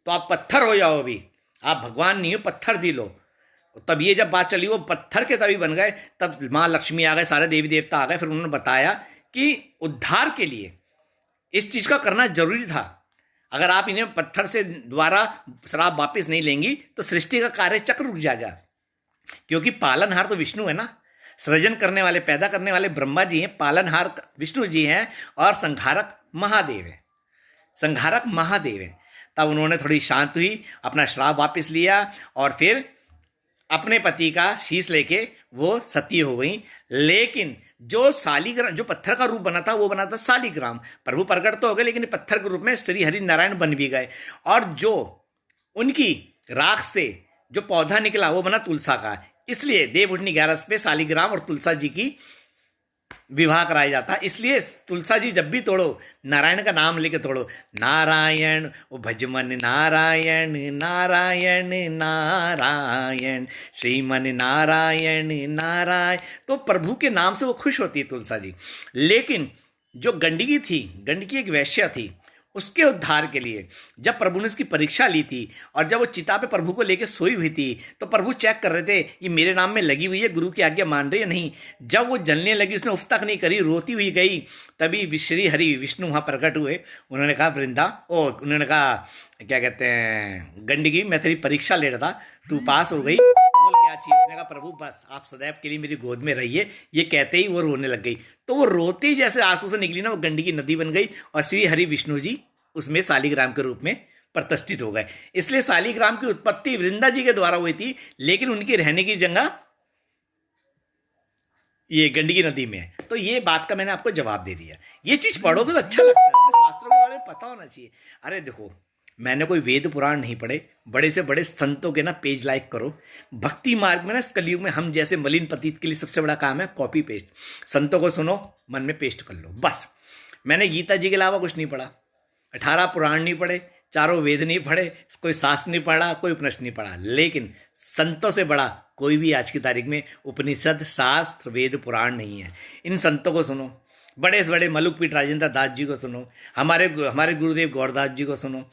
तो आप पत्थर हो जाओ, अभी आप भगवान नहीं हो, पत्थर दिल हो। तब ये जब बात चली, वो पत्थर के तभी बन गए। तब माँ लक्ष्मी आ गए, सारे देवी देवता आ गए। फिर उन्होंने बताया कि उद्धार के लिए इस चीज का करना जरूरी था। अगर आप इन्हें पत्थर से द्वारा श्राप वापिस नहीं लेंगी तो सृष्टि का कार्य चक्र रुक जाएगा, क्योंकि पालनहार तो विष्णु है ना, सृजन करने वाले, पैदा करने वाले ब्रह्मा जी हैं, पालनहार विष्णु जी हैं, और संहारक महादेव है, संहारक महादेव है। तब उन्होंने थोड़ी शांत हुई, अपना श्राप वापस लिया, और फिर अपने पति का शीश लेके वो सती हो गई। लेकिन जो शालिग्राम, जो पत्थर का रूप बना था, वो बना था शालिग्राम। प्रभु प्रकट तो हो गए, लेकिन पत्थर के रूप में श्री हरि नारायण बन भी गए। और जो उनकी राख से जो पौधा निकला, वो बना तुलसा का। इसलिए देवउठनी 11 पे शालिग्राम और तुलसा जी की विवाह कराया जाता है। इसलिए तुलसा जी जब भी तोड़ो, नारायण का नाम लेके तोड़ो, नारायण ओ भजमन नारायण, नारायण नारायण, श्रीमन नारायण नारायण, तो प्रभु के नाम से वो खुश होती है तुलसा जी। लेकिन जो गंडकी थी, गंडकी एक वैश्या थी, उसके उद्धार के लिए जब प्रभु ने उसकी परीक्षा ली थी, और जब वो चिता पे प्रभु को लेकर सोई हुई थी, तो प्रभु चेक कर रहे थे ये मेरे नाम में लगी हुई है, गुरु की आज्ञा मान रही है नहीं। जब वो जलने लगी, उसने उफ तक नहीं करी, रोती हुई गई। तभी श्री हरि विष्णु वहां प्रकट हुए। उन्होंने कहा वृंदा, उन्होंने कहा क्या कहते हैं, गंडकी, मैं तेरी परीक्षा ले रहा था, तू पास हो गई, बोल क्या चाहिए? उसने कहा प्रभु बस आप सदैव के लिए मेरी गोद में रहिए। ये कहते ही वो रोने लग गई। तो वो रोते ही जैसे आंसू से निकली ना, वो गंडकी नदी बन गई, और श्री हरि विष्णु जी उसमें शालिग्राम के रूप में प्रतिष्ठित हो गए। इसलिए शालिग्राम की उत्पत्ति वृंदा जी के द्वारा हुई थी, लेकिन उनकी रहने की जगह ये गंडकी नदी में है। तो ये बात का मैंने आपको जवाब दे दिया। ये चीज पढ़ोगे तो अच्छा लगता है, अपने शास्त्रों के बारे में पता होना चाहिए। अरे देखो, मैंने कोई वेद पुराण नहीं पढ़े, बड़े से बड़े संतों के ना पेज लाइक करो। भक्ति मार्ग में ना, इस कलयुग में हम जैसे मलिन पतित के लिए सबसे बड़ा काम है कॉपी पेस्ट। संतों को सुनो, मन में पेस्ट कर लो, बस। मैंने गीता जी के अलावा कुछ नहीं पढ़ा, 18 पुराण नहीं पढ़े, चारों वेद नहीं पढ़े, कोई शास्त्र नहीं पढ़ा, कोई उपनिषद नहीं पढ़ा। लेकिन संतों से बड़ा कोई भी आज की तारीख में उपनिषद, शास्त्र, वेद, पुराण नहीं है। इन संतों को सुनो, बड़े से बड़े मलुकपीठ राजेंद्र दास जी को सुनो, हमारे गुरुदेव गौरदास जी को सुनो,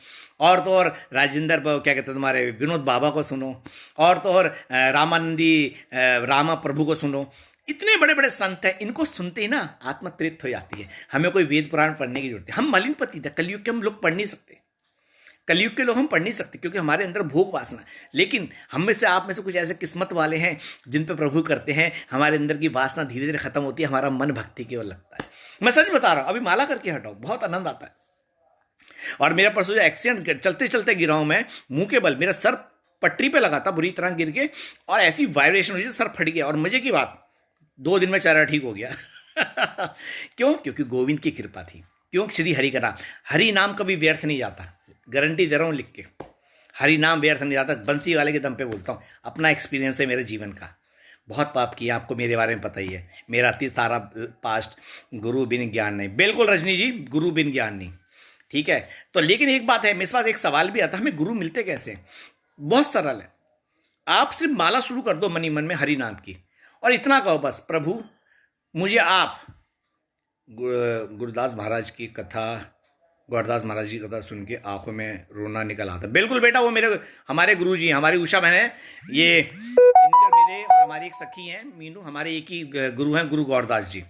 और तो और राजेंद्र क्या कहते हैं तुम्हारे विनोद बाबा को सुनो, और तो और रामानंदी रामा प्रभु को सुनो। इतने बड़े बड़े संत हैं, इनको सुनते ही ना आत्मा तृप्त हो जाती है। हमें कोई वेद पुराण पढ़ने की जरूरत है। हम मलिन पतित है, कलयुग के हम लोग पढ़ नहीं सकते, कलयुग के लोग हम पढ़ नहीं सकते, क्योंकि हमारे अंदर भोग वासना। लेकिन हम में से, आप में से कुछ ऐसे किस्मत वाले हैं जिन पे प्रभु करते हैं, हमारे अंदर की वासना धीरे धीरे खत्म होती है, हमारा मन भक्ति की ओर लगता है। मैं सच बता रहा हूँ, अभी माला करके हटाओ, बहुत आनंद आता है। और मेरा परसों जो एक्सीडेंट, चलते चलते गिरा हूं मैं, मुंह के बल, मेरा सर पटरी पे लगा था, बुरी तरह गिर के, और ऐसी वाइब्रेशन हुई, सर फट गया। और मजे की बात, 2 दिन में चेहरा ठीक हो गया। क्यों? क्योंकि गोविंद की कृपा थी। क्यों? श्री हरि का नाम, हरि नाम कभी व्यर्थ नहीं जाता, गारंटी दे रहा हूं लिख के, हरि नाम व्यर्थ नहीं जाता। बंसी वाले के दम पे बोलता हूं, अपना एक्सपीरियंस है मेरे जीवन का। बहुत पाप किया, आपको मेरे बारे में पता ही है, मेरा अति सारा पास्ट। गुरु बिन ज्ञान नहीं, बिल्कुल रजनी जी, गुरु बिन ज्ञान नहीं, ठीक है। तो लेकिन एक बात है, मेरे पास एक सवाल भी आता है, हमें गुरु मिलते कैसे? बहुत सरल है, आप सिर्फ माला शुरू कर दो मनी मन में हरि नाम की, और इतना कहो बस, प्रभु मुझे आप, गुरुदास महाराज की कथा, गौरदास महाराज की कथा सुन के आंखों में रोना निकल आता। बिल्कुल बेटा, वो मेरे, हमारे गुरु जी, हमारी उषा बहन है, ये इनकर मेरे और हमारी एक सखी हैं मीनू, हमारे एक ही गुरु हैं, गुरु गौरदास जी,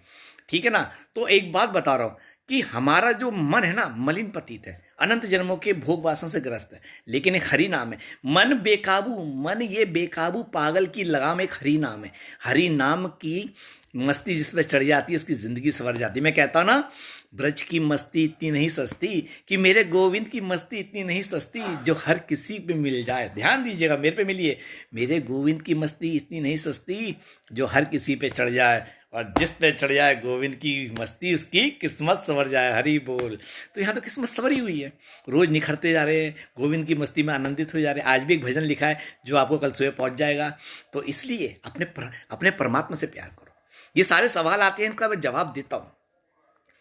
ठीक है ना। तो एक बात बता रहा हूँ कि हमारा जो मन है ना, मलिन पतित है, अनंत जन्मों के भोग वासना से ग्रस्त है, लेकिन एक हरि नाम है। मन बेकाबू, मन ये बेकाबू पागल की लगाम एक हरि नाम है। हरि नाम की मस्ती जिस पर चढ़ जाती है, उसकी जिंदगी संवर जाती है। मैं कहता हूं ना, ब्रज की मस्ती इतनी नहीं सस्ती, कि मेरे गोविंद की मस्ती इतनी नहीं सस्ती, जो हर किसी पे मिल जाए। ध्यान दीजिएगा, मेरे पे मिलिए, मेरे गोविंद की मस्ती इतनी नहीं सस्ती, जो हर किसी पे चढ़ जाए। और जिस पे चढ़ जाए गोविंद की मस्ती उसकी किस्मत संवर जाए, हरि बोल। तो यहाँ तो किस्मत संवरी हुई है, रोज निखरते जा रहे हैं, गोविंद की मस्ती में आनंदित हो जा रहे हैं। आज भी एक भजन लिखा है जो आपको कल सुबह पहुंच जाएगा। तो इसलिए अपने परमात्मा से प्यार करो। ये सारे सवाल आते हैं, इनका मैं जवाब देता हूं।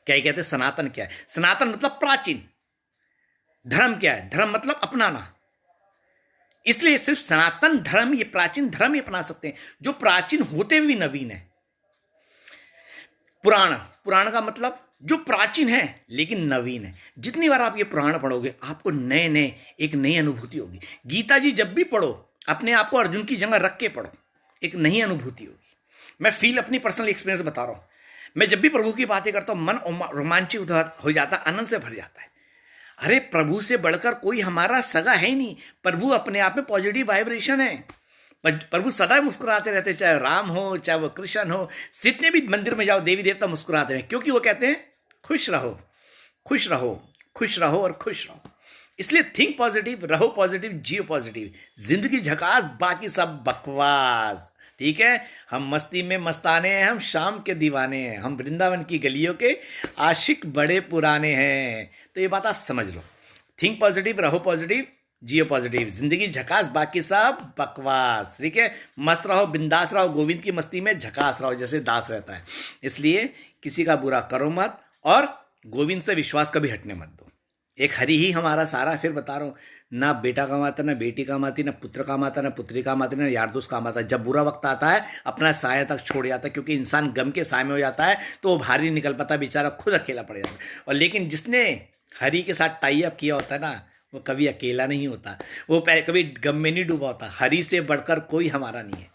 क्या कहते हैं सनातन क्या है? सनातन मतलब प्राचीन। धर्म क्या है? धर्म मतलब अपनाना। इसलिए सिर्फ सनातन धर्म, ये प्राचीन धर्म ही अपना सकते हैं जो प्राचीन होते हुए नवीन है। पुराण का मतलब जो प्राचीन है लेकिन नवीन है। जितनी बार आप ये पुराण पढ़ोगे आपको नए एक नई अनुभूति होगी। गीता जी जब भी पढ़ो अपने आप को अर्जुन की जगह रख के पढ़ो, एक नई अनुभूति होगी। मैं फील अपनी पर्सनल एक्सपीरियंस बता रहा हूं। मैं जब भी प्रभु की बातें करता हूं मन रोमांचित हो जाता, आनंद से भर जाता है। अरे प्रभु से बढ़कर कोई हमारा सगा है ही नहीं। प्रभु अपने आप में पॉजिटिव वाइब्रेशन है। प्रभु सदा मुस्कुराते रहते, चाहे राम हो चाहे वो कृष्ण हो। जितने भी मंदिर में जाओ देवी देवता मुस्कुराते हैं, क्योंकि वो कहते हैं खुश रहो खुश रहो खुश रहो और खुश रहो। इसलिए थिंक पॉजिटिव, रहो पॉजिटिव, जियो पॉजिटिव। जिंदगी झकास, बाकी सब बकवास। ठीक है, हम मस्ती में मस्ताने हैं, हम शाम के दीवाने हैं, हम वृंदावन की गलियों के आशिक बड़े पुराने हैं। तो ये बात आप समझ लो। थिंक पॉजिटिव, रहो पॉजिटिव, जियो पॉजिटिव। जिंदगी झकास, बाकी सब बकवास। ठीक है, मस्त रहो, बिंदास रहो, गोविंद की मस्ती में झकास रहो जैसे दास रहता है। इसलिए किसी का बुरा करो मत और गोविंद से विश्वास कभी हटने मत दो। एक हरि ही हमारा सारा। फिर बता रहा हूं, ना बेटा कमाता, ना बेटी कमाती, ना पुत्र कमाता, ना पुत्री कमाती, ना यार दोस्त कमाता। जब बुरा वक्त आता है अपना साया तक छोड़ जाता है, क्योंकि इंसान गम के साय में हो जाता है तो वो भारी निकल पाता, बेचारा खुद अकेला पड़ जाता है। और लेकिन जिसने हरि के साथ टाई अप किया होता है ना, वो कभी अकेला नहीं होता, वो कभी गम में नहीं डूबा होता। हरि से बढ़कर कोई हमारा नहीं है,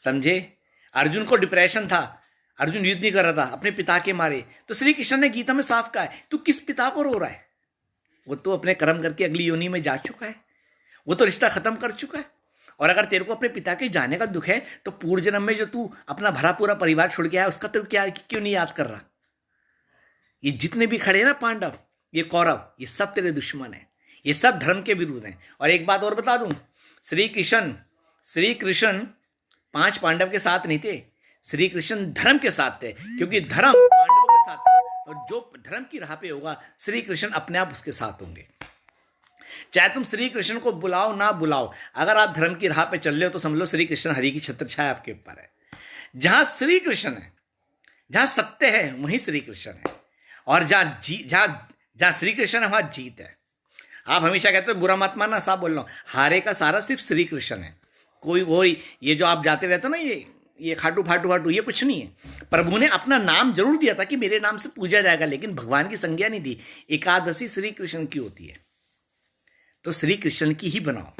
समझे। अर्जुन को डिप्रेशन था, अर्जुन युद्ध नहीं कर रहा था अपने पिता के मारे, तो श्री कृष्ण ने गीता में साफ कहा है तू किस पिता को रो रहा है? वो तो अपने कर्म करके अगली योनि में जा चुका है, वो तो रिश्ता खत्म कर चुका है। और अगर तेरे को अपने पिता के जाने का दुख है तो पूर्व जन्म में जो तू अपना भरा पूरा परिवार छोड़ के आया उसका तो क्या क्यों नहीं याद कर रहा? ये जितने भी खड़े हैं ना पांडव, ये कौरव, ये सब तेरे दुश्मन है, ये सब धर्म के विरुद्ध हैं। और एक बात और बता दूं, श्री कृष्ण 5 पांडव के साथ नहीं थे, श्री कृष्ण धर्म के साथ थे, क्योंकि धर्म पांडवों के साथ था। और जो धर्म की राह पे होगा श्री कृष्ण अपने आप उसके साथ होंगे। चाहे तुम श्री कृष्ण को बुलाओ ना बुलाओ, अगर आप धर्म की राह पे चल रहे हो तो समझ लो श्री कृष्ण हरि की छत्र छाया आपके ऊपर है। जहां श्री कृष्ण है, जहां सत्य है वहीं श्री कृष्ण है। और जहां श्री कृष्ण है वहां जीत है। आप हमेशा कहते हो बुरा मत मानना, साफ बोल रहा हूं, हारे का सारा सिर्फ श्री कृष्ण है। कोई ये जो आप जाते रहते हो ना, ये खाटू फाटू, ये कुछ नहीं है। प्रभु ने अपना नाम जरूर दिया था कि मेरे नाम से पूजा जाएगा, लेकिन भगवान की संज्ञा नहीं दी। एकादशी श्री कृष्ण की होती है तो श्री कृष्ण की ही बनाओ।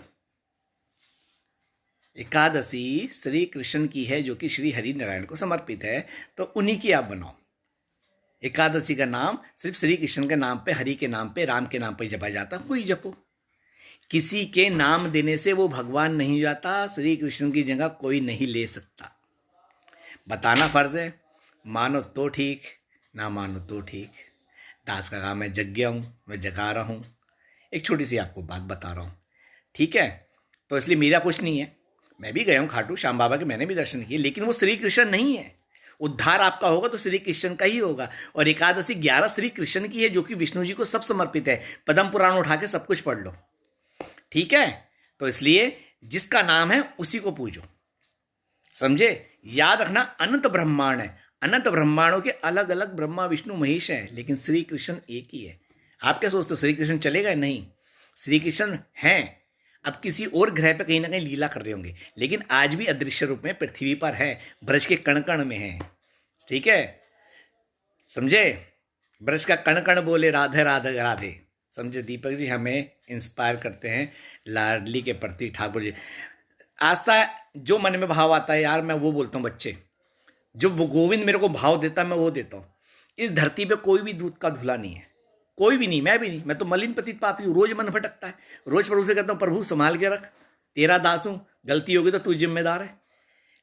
एकादशी श्री कृष्ण की है जो कि श्री हरि नारायण को समर्पित है, तो उन्हीं की आप बनाओ। एकादशी का नाम सिर्फ श्री कृष्ण के नाम पे, हरि के नाम पे, राम के नाम पे जपा जाता, वही जपो। किसी के नाम देने से वो भगवान नहीं जाता, श्री कृष्ण की जगह कोई नहीं ले सकता। बताना फर्ज है, मानो तो ठीक, ना मानो तो ठीक। दास का काम मैं जग गया हूं, मैं जगा रहा हूं। एक छोटी सी आपको बात बता रहा हूं, ठीक है। तो इसलिए मेरा कुछ नहीं है, मैं भी गया हूं खाटू श्याम बाबा के, मैंने भी दर्शन किए, लेकिन वो श्री कृष्ण नहीं है। उद्धार आपका होगा तो श्री कृष्ण का ही होगा। और एकादशी 11 श्री कृष्ण की है जो कि विष्णु जी को सब समर्पित है। पद्म पुराण उठा के सब कुछ पढ़ लो, ठीक है। तो इसलिए जिसका नाम है उसी को पूजो, समझे। याद रखना अनंत ब्रह्मांड है, अनंत ब्रह्मांडों के अलग अलग ब्रह्मा विष्णु महेश हैं, लेकिन श्री कृष्ण एक ही है। आप क्या सोचते हो श्री कृष्ण चले गए? नहीं, श्री कृष्ण हैं, अब किसी और ग्रह पे कहीं ना कहीं लीला कर रहे होंगे, लेकिन आज भी अदृश्य रूप में पृथ्वी पर है, ब्रज के कण कण में है, ठीक है, समझे। ब्रज का कण कण बोले राधे राधे राधे, समझे। दीपक जी हमें इंस्पायर करते हैं लाडली के प्रति, ठाकुर जी। आस्था जो मन में भाव आता है यार, मैं वो बोलता हूँ। बच्चे जो गोविंद मेरे को भाव देता है मैं वो देता हूँ। इस धरती पे कोई भी दूध का धुला नहीं है, कोई भी नहीं, मैं भी नहीं। मैं तो मलिन पतित पापी हूँ, रोज मन भटकता है। रोज प्रभु से कहता हूँ प्रभु संभाल के रख, तेरा दास हूँ, गलती होगी तो तू जिम्मेदार है।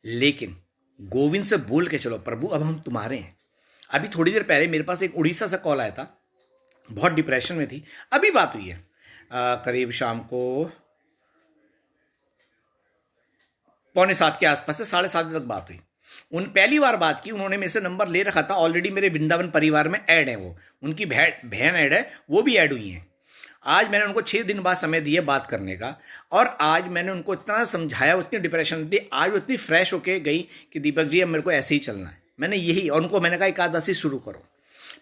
लेकिन गोविंद से बोल के चलो प्रभु अब हम तुम्हारे हैं। अभी थोड़ी देर पहले मेरे पास एक उड़ीसा से कॉल आया था, बहुत डिप्रेशन में थी, अभी बात हुई है, करीब शाम को 6:45 के आसपास से 7:30 तक बात हुई। उन पहली बार बात की, उन्होंने मेरे से नंबर ले रखा था ऑलरेडी, मेरे वृंदावन परिवार में ऐड है वो, उनकी बहन ऐड है, वो भी ऐड हुई हैं। आज मैंने उनको 6 दिन बाद समय दिया बात करने का, और आज मैंने उनको इतना समझाया, उतनी डिप्रेशन दी, आज वो इतनी फ्रेश होके गई कि दीपक जी अब मेरे को ऐसे ही चलना है। मैंने यही, और उनको मैंने कहा एकादशी शुरू करो।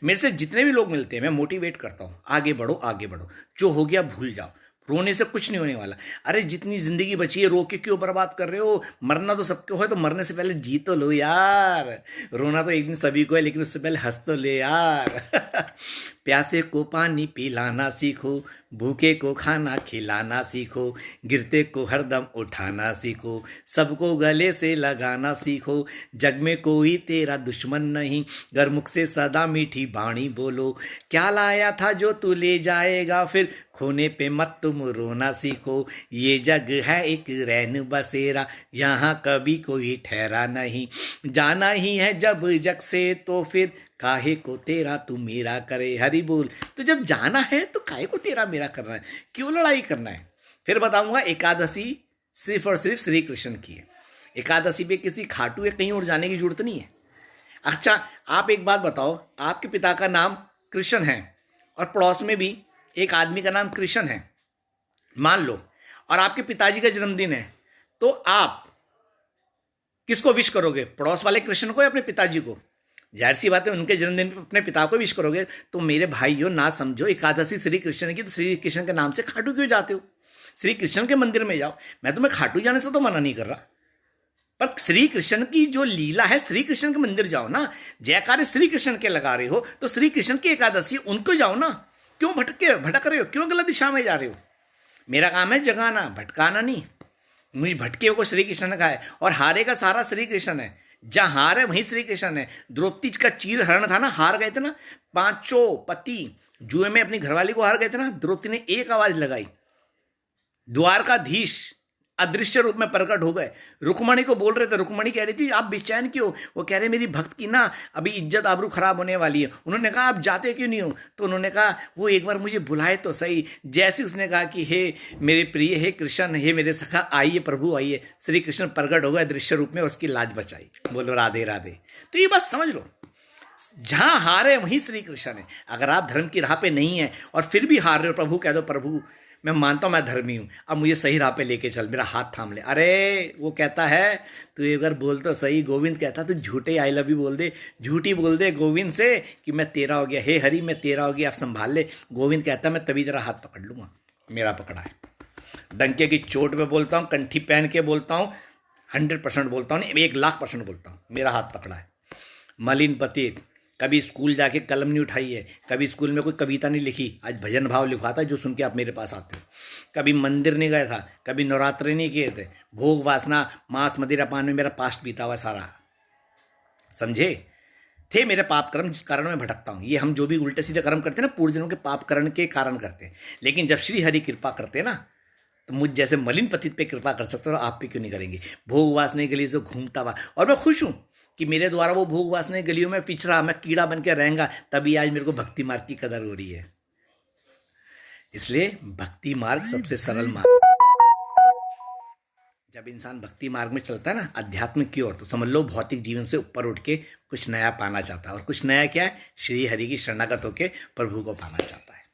मेरे से जितने भी लोग मिलते हैं मैं मोटिवेट करता हूँ, आगे बढ़ो आगे बढ़ो, जो हो गया भूल जाओ, रोने से कुछ नहीं होने वाला। अरे जितनी जिंदगी बची है रो के क्यों बर्बाद कर रहे हो? मरना तो सबको है, तो मरने से पहले जी तो लो यार। रोना तो एक दिन सभी को है, लेकिन उससे पहले हंस तो ले यार। प्यासे को पानी पिलाना सीखो, भूखे को खाना खिलाना सीखो, गिरते को हरदम उठाना सीखो, सबको गले से लगाना सीखो, जग में कोई तेरा दुश्मन नहीं, गर्मुख से सदा मीठी बाणी बोलो, क्या लाया था जो तू ले जाएगा फिर, खोने पे मत तुम रोना सीखो, ये जग है एक रैन बसेरा, यहाँ कभी कोई ठहरा नहीं, जाना ही है जब जग से तो फिर काहे को तेरा तू मेरा करे। हरि बोल। तो जब जाना है तो काहे को तेरा मेरा करना है, क्यों लड़ाई करना है? फिर बताऊंगा एकादशी सिर्फ और सिर्फ श्री कृष्ण की है। एकादशी पे किसी खाटू या कहीं और जाने की जरूरत नहीं है। अच्छा आप एक बात बताओ, आपके पिता का नाम कृष्ण है और पड़ोस में भी एक आदमी का नाम कृष्ण है, मान लो, और आपके पिताजी का जन्मदिन है, तो आप किसको विश करोगे? पड़ोस वाले कृष्ण को या अपने पिताजी को? जाहिर सी बात है उनके जन्मदिन पर अपने पिता को विश करोगे। तो मेरे भाइयों ना समझो एकादशी श्री कृष्ण की, तो श्री कृष्ण के नाम से खाटू क्यों जाते हो? श्री कृष्ण के मंदिर में जाओ। मैं तुम्हें खाटू जाने से तो मना नहीं कर रहा, पर श्री कृष्ण की जो लीला है, श्री कृष्ण के मंदिर जाओ ना। जयकारे श्री कृष्ण के लगा रहे हो तो श्री कृष्ण की एकादशी उनको जाओ ना। क्यों भटक रहे हो? क्यों गलत दिशा में जा रहे हो? मेरा काम है जगाना, भटकाना नहीं। मुझे भटके को श्री कृष्ण ने कहा है, और हारे का सारा श्री कृष्ण है। जहां हार है वहीं श्री कृष्ण है। द्रौपदी का चीर हरण था ना, हार गए थे ना, 5 पति जुए में अपनी घरवाली को हार गए थे ना, द्रौपदी ने एक आवाज लगाई, द्वारकाधीश अदृश्य रूप में प्रकट हो गए। रुक्मणी को बोल रहे थे, रुक्मणी कह रही थी आप बेचैन क्यों? वो कह रहे मेरी भक्त की ना अभी इज्जत आबरू खराब होने वाली है। उन्होंने कहा आप जाते क्यों नहीं हो? तो उन्होंने कहा वो एक बार मुझे बुलाए तो सही। जैसे उसने कहा कि हे मेरे प्रिय, हे कृष्ण, हे मेरे सखा, आइए प्रभु आइए, श्री कृष्ण प्रकट हो गए दृश्य रूप में, उसकी लाज बचाई। बोलो राधे राधे। तो ये बात समझ लो, जहां हार है वहीं श्री कृष्ण है। अगर आप धर्म की राह पे नहीं है और फिर भी हार रहे हो, प्रभु कह दो प्रभु मैं मानता हूं मैं धर्मी हूं, अब मुझे सही राह पे लेके चल, मेरा हाथ थाम ले। अरे वो कहता है तू एक बार बोल तो सही। गोविंद कहता तू झूठे आई लव यू बोल दे, झूठी बोल दे गोविंद से कि मैं तेरा हो गया, हे हरि मैं तेरा हो गया, आप संभाल ले। गोविंद कहता मैं तभी तेरा हाथ पकड़ लूंगा, मेरा पकड़ा है। डंके की चोट पे बोलता हूँ, कंठी पहन के बोलता हूँ, 100% बोलता हूँ, 1,00,000% बोलता हूँ, मेरा हाथ पकड़ा है। मलिन पतित, कभी स्कूल जाके कलम नहीं उठाई है, कभी स्कूल में कोई कविता नहीं लिखी, आज भजन भाव लिखवाता है जो सुन के आप मेरे पास आते हो। कभी मंदिर नहीं गया था, कभी नवरात्रे नहीं किए थे, भोग वासना मांस मदिरा पान में मेरा पास्ट बीता हुआ सारा, समझे? थे मेरे पाप कर्म जिस कारण मैं भटकता हूँ। ये हम जो भी उल्टे सीधे कर्म करते हैं ना, पूर्वजन्मों के पाप कर्म के कारण करते हैं। लेकिन जब श्री हरि कृपा करते हैं ना, तो मुझ जैसे मलिन पतित पे कृपा कर सकते हो, आप पे क्यों नहीं करेंगे? भोग वासना गली से घूमता हुआ, और मैं खुश हूँ कि मेरे द्वारा वो भोग वासना गलियों में पिछड़ा, मैं कीड़ा बन के रहेंगा, तभी आज मेरे को भक्ति मार्ग की कदर हो रही है। इसलिए भक्ति मार्ग सबसे सरल मार्ग। जब इंसान भक्ति मार्ग में चलता है ना, अध्यात्म की ओर, तो समझ लो भौतिक जीवन से ऊपर उठ के कुछ नया पाना चाहता है। और कुछ नया क्या है? श्री हरि की शरणागत होके प्रभु को पाना चाहता है।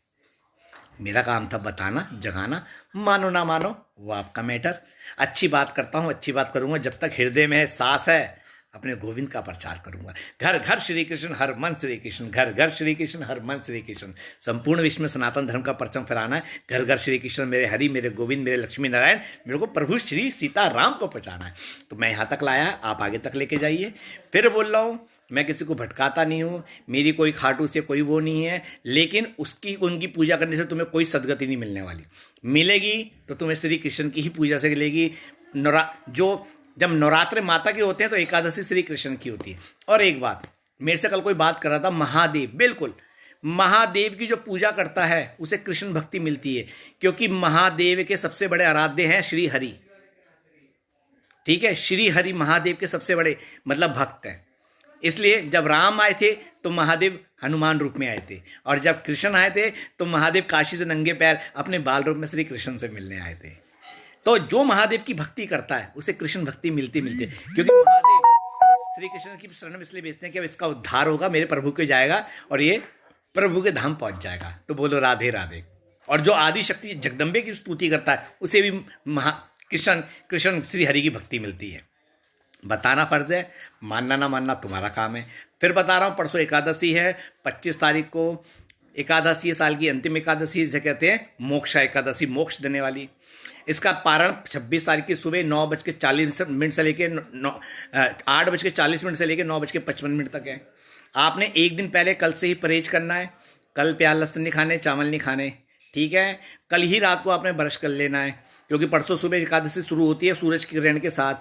मेरा काम था बताना, जगाना, मानो ना मानो वो आपका मैटर। अच्छी बात करता हूँ, अच्छी बात करूँगा, जब तक हृदय में है, सांस है, अपने गोविंद का प्रचार करूंगा। घर घर श्री कृष्ण, हर मन श्री कृष्ण, घर घर श्री कृष्ण, हर मन श्री कृष्ण। संपूर्ण विश्व में सनातन धर्म का परचम फहराना है। घर घर श्री कृष्ण, मेरे हरि, मेरे गोविंद, मेरे लक्ष्मी नारायण, मेरे को प्रभु श्री सीता राम को पहुंचाना है। तो मैं यहाँ तक लाया, आप आगे तक लेके जाइए। फिर बोल रहा हूँ, मैं किसी को भटकाता नहीं हूँ, मेरी कोई खाटू से कोई वो नहीं है, लेकिन उनकी पूजा करने से तुम्हें कोई सदगति नहीं मिलने वाली। मिलेगी तो तुम्हें श्री कृष्ण की ही पूजा से मिलेगी। जब नवरात्र माता के होते हैं तो एकादशी श्री कृष्ण की होती है। और एक बात, मेरे से कल कोई बात कर रहा था, महादेव, बिल्कुल महादेव की जो पूजा करता है उसे कृष्ण भक्ति मिलती है, क्योंकि महादेव के सबसे बड़े आराध्य हैं श्री हरि। ठीक है, श्री हरि महादेव के सबसे बड़े मतलब भक्त हैं। इसलिए जब राम आए थे तो महादेव हनुमान रूप में आए थे, और जब कृष्ण आए थे तो महादेव काशी से नंगे पैर अपने बाल रूप में श्री कृष्ण से मिलने आए थे। तो जो महादेव की भक्ति करता है उसे कृष्ण भक्ति मिलती, क्योंकि महादेव श्री कृष्ण की शरण में इसलिए बेचते हैं कि अब इसका उद्धार होगा, मेरे प्रभु के जाएगा और ये प्रभु के धाम पहुंच जाएगा। तो बोलो राधे राधे। और जो आदि शक्ति जगदम्बे की स्तुति करता है उसे भी कृष्ण कृष्ण श्री हरि की भक्ति मिलती है। बताना फर्ज है, मानना ना मानना तुम्हारा काम है। फिर बता रहा हूँ, परसों एकादशी है, 25 तारीख को एकादशी, साल की अंतिम एकादशी, जिसे कहते हैं मोक्षा एकादशी, मोक्ष देने वाली। इसका पारण 26 तारीख की सुबह 9:40 से लेकर 8:40 से लेकर 9:55 तक है। आपने एक दिन पहले कल से ही परहेज करना है। कल प्याज लहसुन नहीं खाने, चावल नहीं खाने, ठीक है। कल ही रात को आपने ब्रश कर लेना है, क्योंकि परसों सुबह एकादशी शुरू होती है सूरज की किरण के साथ।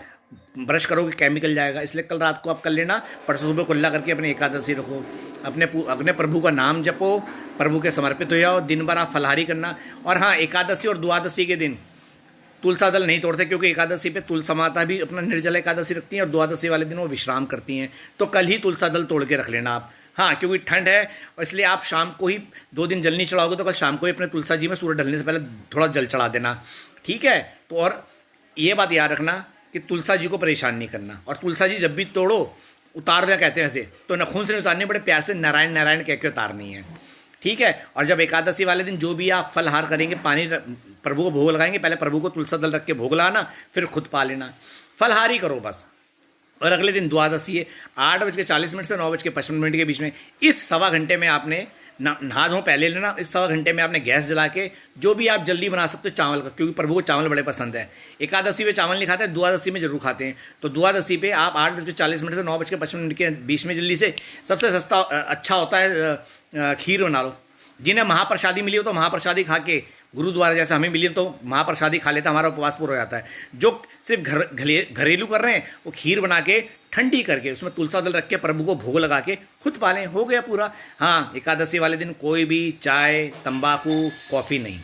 ब्रश करोगे केमिकल जाएगा, इसलिए कल रात को आप कर लेना। परसों सुबह कुल्ला करके अपनी एकादशी रखो, अपने प्रभु का नाम जपो, प्रभु के समर्पित हो जाओ। दिन भर आप फलाहारी करना। और हाँ, एकादशी और द्वादशी के दिन तुलसा दल नहीं तोड़ते, क्योंकि एकादशी पे तुलसा माता भी अपना निर्जला एकादशी रखती हैं और द्वादशी वाले दिन वो विश्राम करती हैं। तो कल ही तुलसा दल तोड़ के रख लेना आप। हाँ, क्योंकि ठंड है और इसलिए आप शाम को ही 2 दिन जल नहीं चढ़ाओगे, तो कल शाम को ही अपने तुलसा जी में सूरज ढलने से पहले थोड़ा जल चढ़ा देना, ठीक है। तो और ये बात याद रखना कि तुलसा जी को परेशान नहीं करना। और तुलसा जी जब भी तोड़ो, उतारना कहते हैं ऐसे, तो नखून से नहीं उतारनी, बड़े प्यार से नारायण नारायण कह के उतारनी है, ठीक है। और जब एकादशी वाले दिन जो भी आप फलहार करेंगे, पानी प्रभु को भोग लगाएंगे, पहले प्रभु को तुलसा दल रख के भोग लगाना, फिर खुद पा लेना। फलहार ही करो बस। और अगले दिन द्वादशी है, 8:40 से 9:55 के बीच में। इस सवा घंटे में आपने नहा धो पहले लेना। इस सवा घंटे में आपने गैस जला के जो भी आप जल्दी बना सकते हो चावल का, क्योंकि प्रभु को चावल बड़े पसंद है। एकादशी में चावल नहीं खाते हैं, द्वादशी में जरूर खाते हैं। तो द्वादशी पे आप 8:40 से 9:55 के बीच में जल्दी से, सबसे सस्ता अच्छा होता है खीर बना लो। जिन्हें महाप्रसादी मिली हो तो महाप्रसादी खा के, गुरुद्वारा जैसे हमें मिली तो महाप्रसादी खा लेता, हमारा उपवास पूरा हो जाता है। जो सिर्फ घरेलू कर रहे हैं वो खीर बना के ठंडी करके उसमें तुलसा दल रख के प्रभु को भोग लगा के खुद पालें, हो गया पूरा। हाँ, एकादशी वाले दिन कोई भी चाय, तंबाकू, कॉफ़ी नहीं।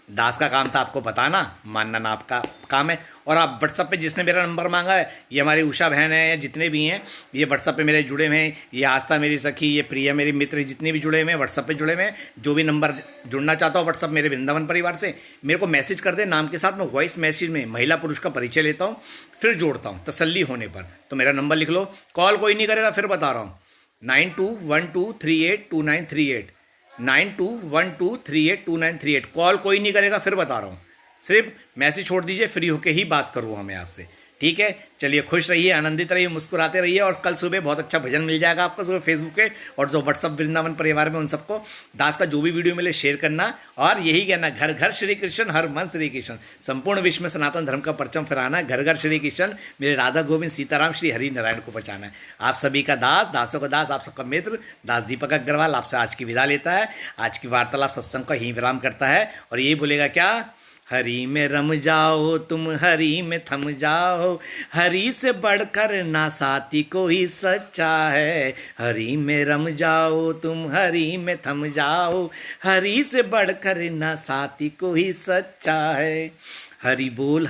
दास का काम था आपको बताना, मानना ना आपका काम है। और आप व्हाट्सअप पे जिसने मेरा नंबर मांगा है, ये हमारी उषा बहन है या जितने भी हैं, ये व्हाट्सअप पे मेरे जुड़े हुए हैं। ये आस्था मेरी सखी, ये प्रिया मेरी मित्र, जितने भी जुड़े हुए हैं व्हाट्सअप पे जुड़े हुए हैं। जो भी नंबर जुड़ना चाहता हो व्हाट्सअप मेरे वृंदावन परिवार से, मेरे को मैसेज कर दे नाम के साथ। मैं वॉइस मैसेज में महिला पुरुष का परिचय लेता हूँ, फिर जोड़ता हूँ तसल्ली होने पर। तो मेरा नंबर लिख लो। कॉल कोई नहीं करेगा, फिर बता रहा हूँ, 9212382938, 9212382938। कॉल कोई नहीं करेगा, फिर बता रहा हूँ। सिर्फ मैसेज छोड़ दीजिए, फ्री होके ही बात करूँगा मैं आपसे, ठीक है। चलिए, खुश रहिए, आनंदित रहिए, मुस्कुराते रहिए। और कल सुबह बहुत अच्छा भजन मिल जाएगा आपको सुबह फेसबुक पे, और जो व्हाट्सअप वृंदावन परिवार में उन सबको दास का जो भी वीडियो मिले शेयर करना। और यही कहना, घर घर श्री कृष्ण, हर मन श्री कृष्ण, संपूर्ण विश्व में सनातन धर्म का परचम फहराना, घर घर श्री कृष्ण, मेरे राधा गोविंद सीताराम श्री हरि नारायण को बचाना है। आप सभी का दास, दासों का दास, आप सबका मित्र दास दीपक अग्रवाल आपसे आज की विदा लेता है। आज की वार्तालाप सत्संग का ही विराम करता है और ये बोलेगा क्या, हरि में रम जाओ तुम, हरि में थम जाओ, हरि से बढ़कर ना साथी कोई सच्चा है। हरि में रम जाओ तुम, हरि में थम जाओ, हरि से बढ़कर ना साथी कोई सच्चा है। हरि बोल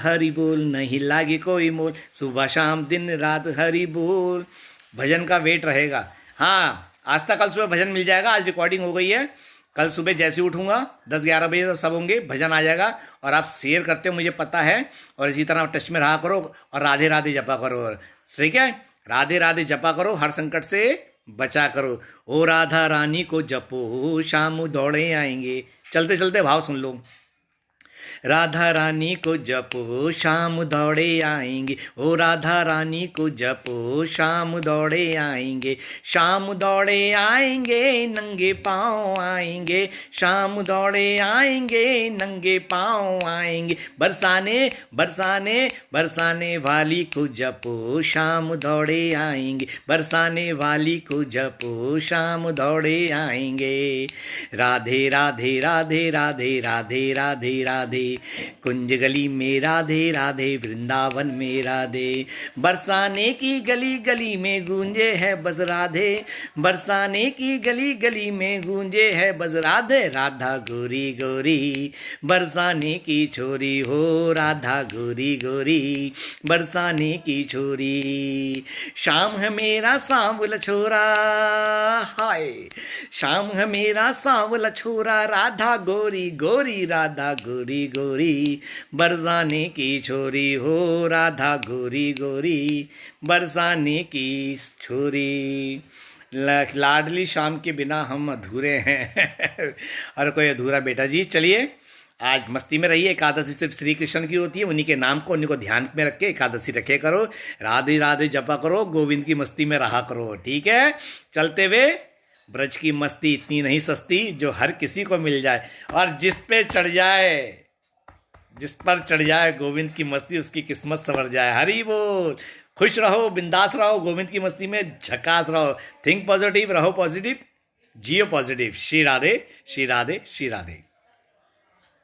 नहीं लागे कोई मोल, सुबह शाम दिन रात हरि बोल। भजन का वेट रहेगा। हाँ, आज तक कल सुबह भजन मिल जाएगा। आज रिकॉर्डिंग हो गई है, कल सुबह जैसे उठूंगा 10-11 बजे सब होंगे, भजन आ जाएगा। और आप शेयर करते हो मुझे पता है, और इसी तरह टच में रहा करो और राधे राधे जपा करो, ठीक है। राधे राधे जपा करो, हर संकट से बचा करो। ओ राधा रानी को जपो, शाम दौड़े आएंगे। चलते चलते भाव सुन लो। राधा रानी को जपो, शाम दौड़े आएंगे। ओ राधा रानी को जपो, शाम दौड़े आएंगे। शाम दौड़े आएंगे, नंगे पाँव आएंगे। शाम दौड़े आएंगे, नंगे पाँव आएंगे। बरसाने बरसाने बरसाने वाली को जपो, शाम दौड़े आएंगे। बरसाने वाली को जपो, शाम दौड़े आएंगे। राधे राधे राधे राधे राधे राधे राधे, कुंज गली में राधे राधे, वृंदावन में राधे। बरसाने की गली गली में गूंजे है बस राधे, बरसाने की गली गली में गूंजे है बस राधे। राधा गोरी गोरी बरसाने की छोरी हो, राधा गोरी गोरी बरसाने की छोरी। शाम है मेरा सांवला छोरा, हाय शाम है मेरा सांवला छोरा, राधा गोरी गोरी, राधा गोरी गोरी गोरी बरसाने की छोरी हो, राधा गोरी गोरी बरसाने की छोरी। लाडली शाम के बिना हम अधूरे हैं और कोई अधूरा बेटा जी। चलिए आज मस्ती में रहिए। एकादशी सिर्फ श्री कृष्ण की होती है, उन्हीं के नाम को, उन्हीं को ध्यान में रख के एकादशी रखे करो, राधे राधे जपा करो, गोविंद की मस्ती में रहा करो, ठीक है। चलते हुए ब्रज की मस्ती इतनी नहीं सस्ती जो हर किसी को मिल जाए, और जिस पर चढ़ जाए गोविंद की मस्ती उसकी किस्मत संवर जाए। हरी बोल। खुश रहो, बिंदास रहो, गोविंद की मस्ती में झकास रहो, थिंक पॉजिटिव, रहो पॉजिटिव, जियो पॉजिटिव। श्री राधे श्री राधे श्री राधे।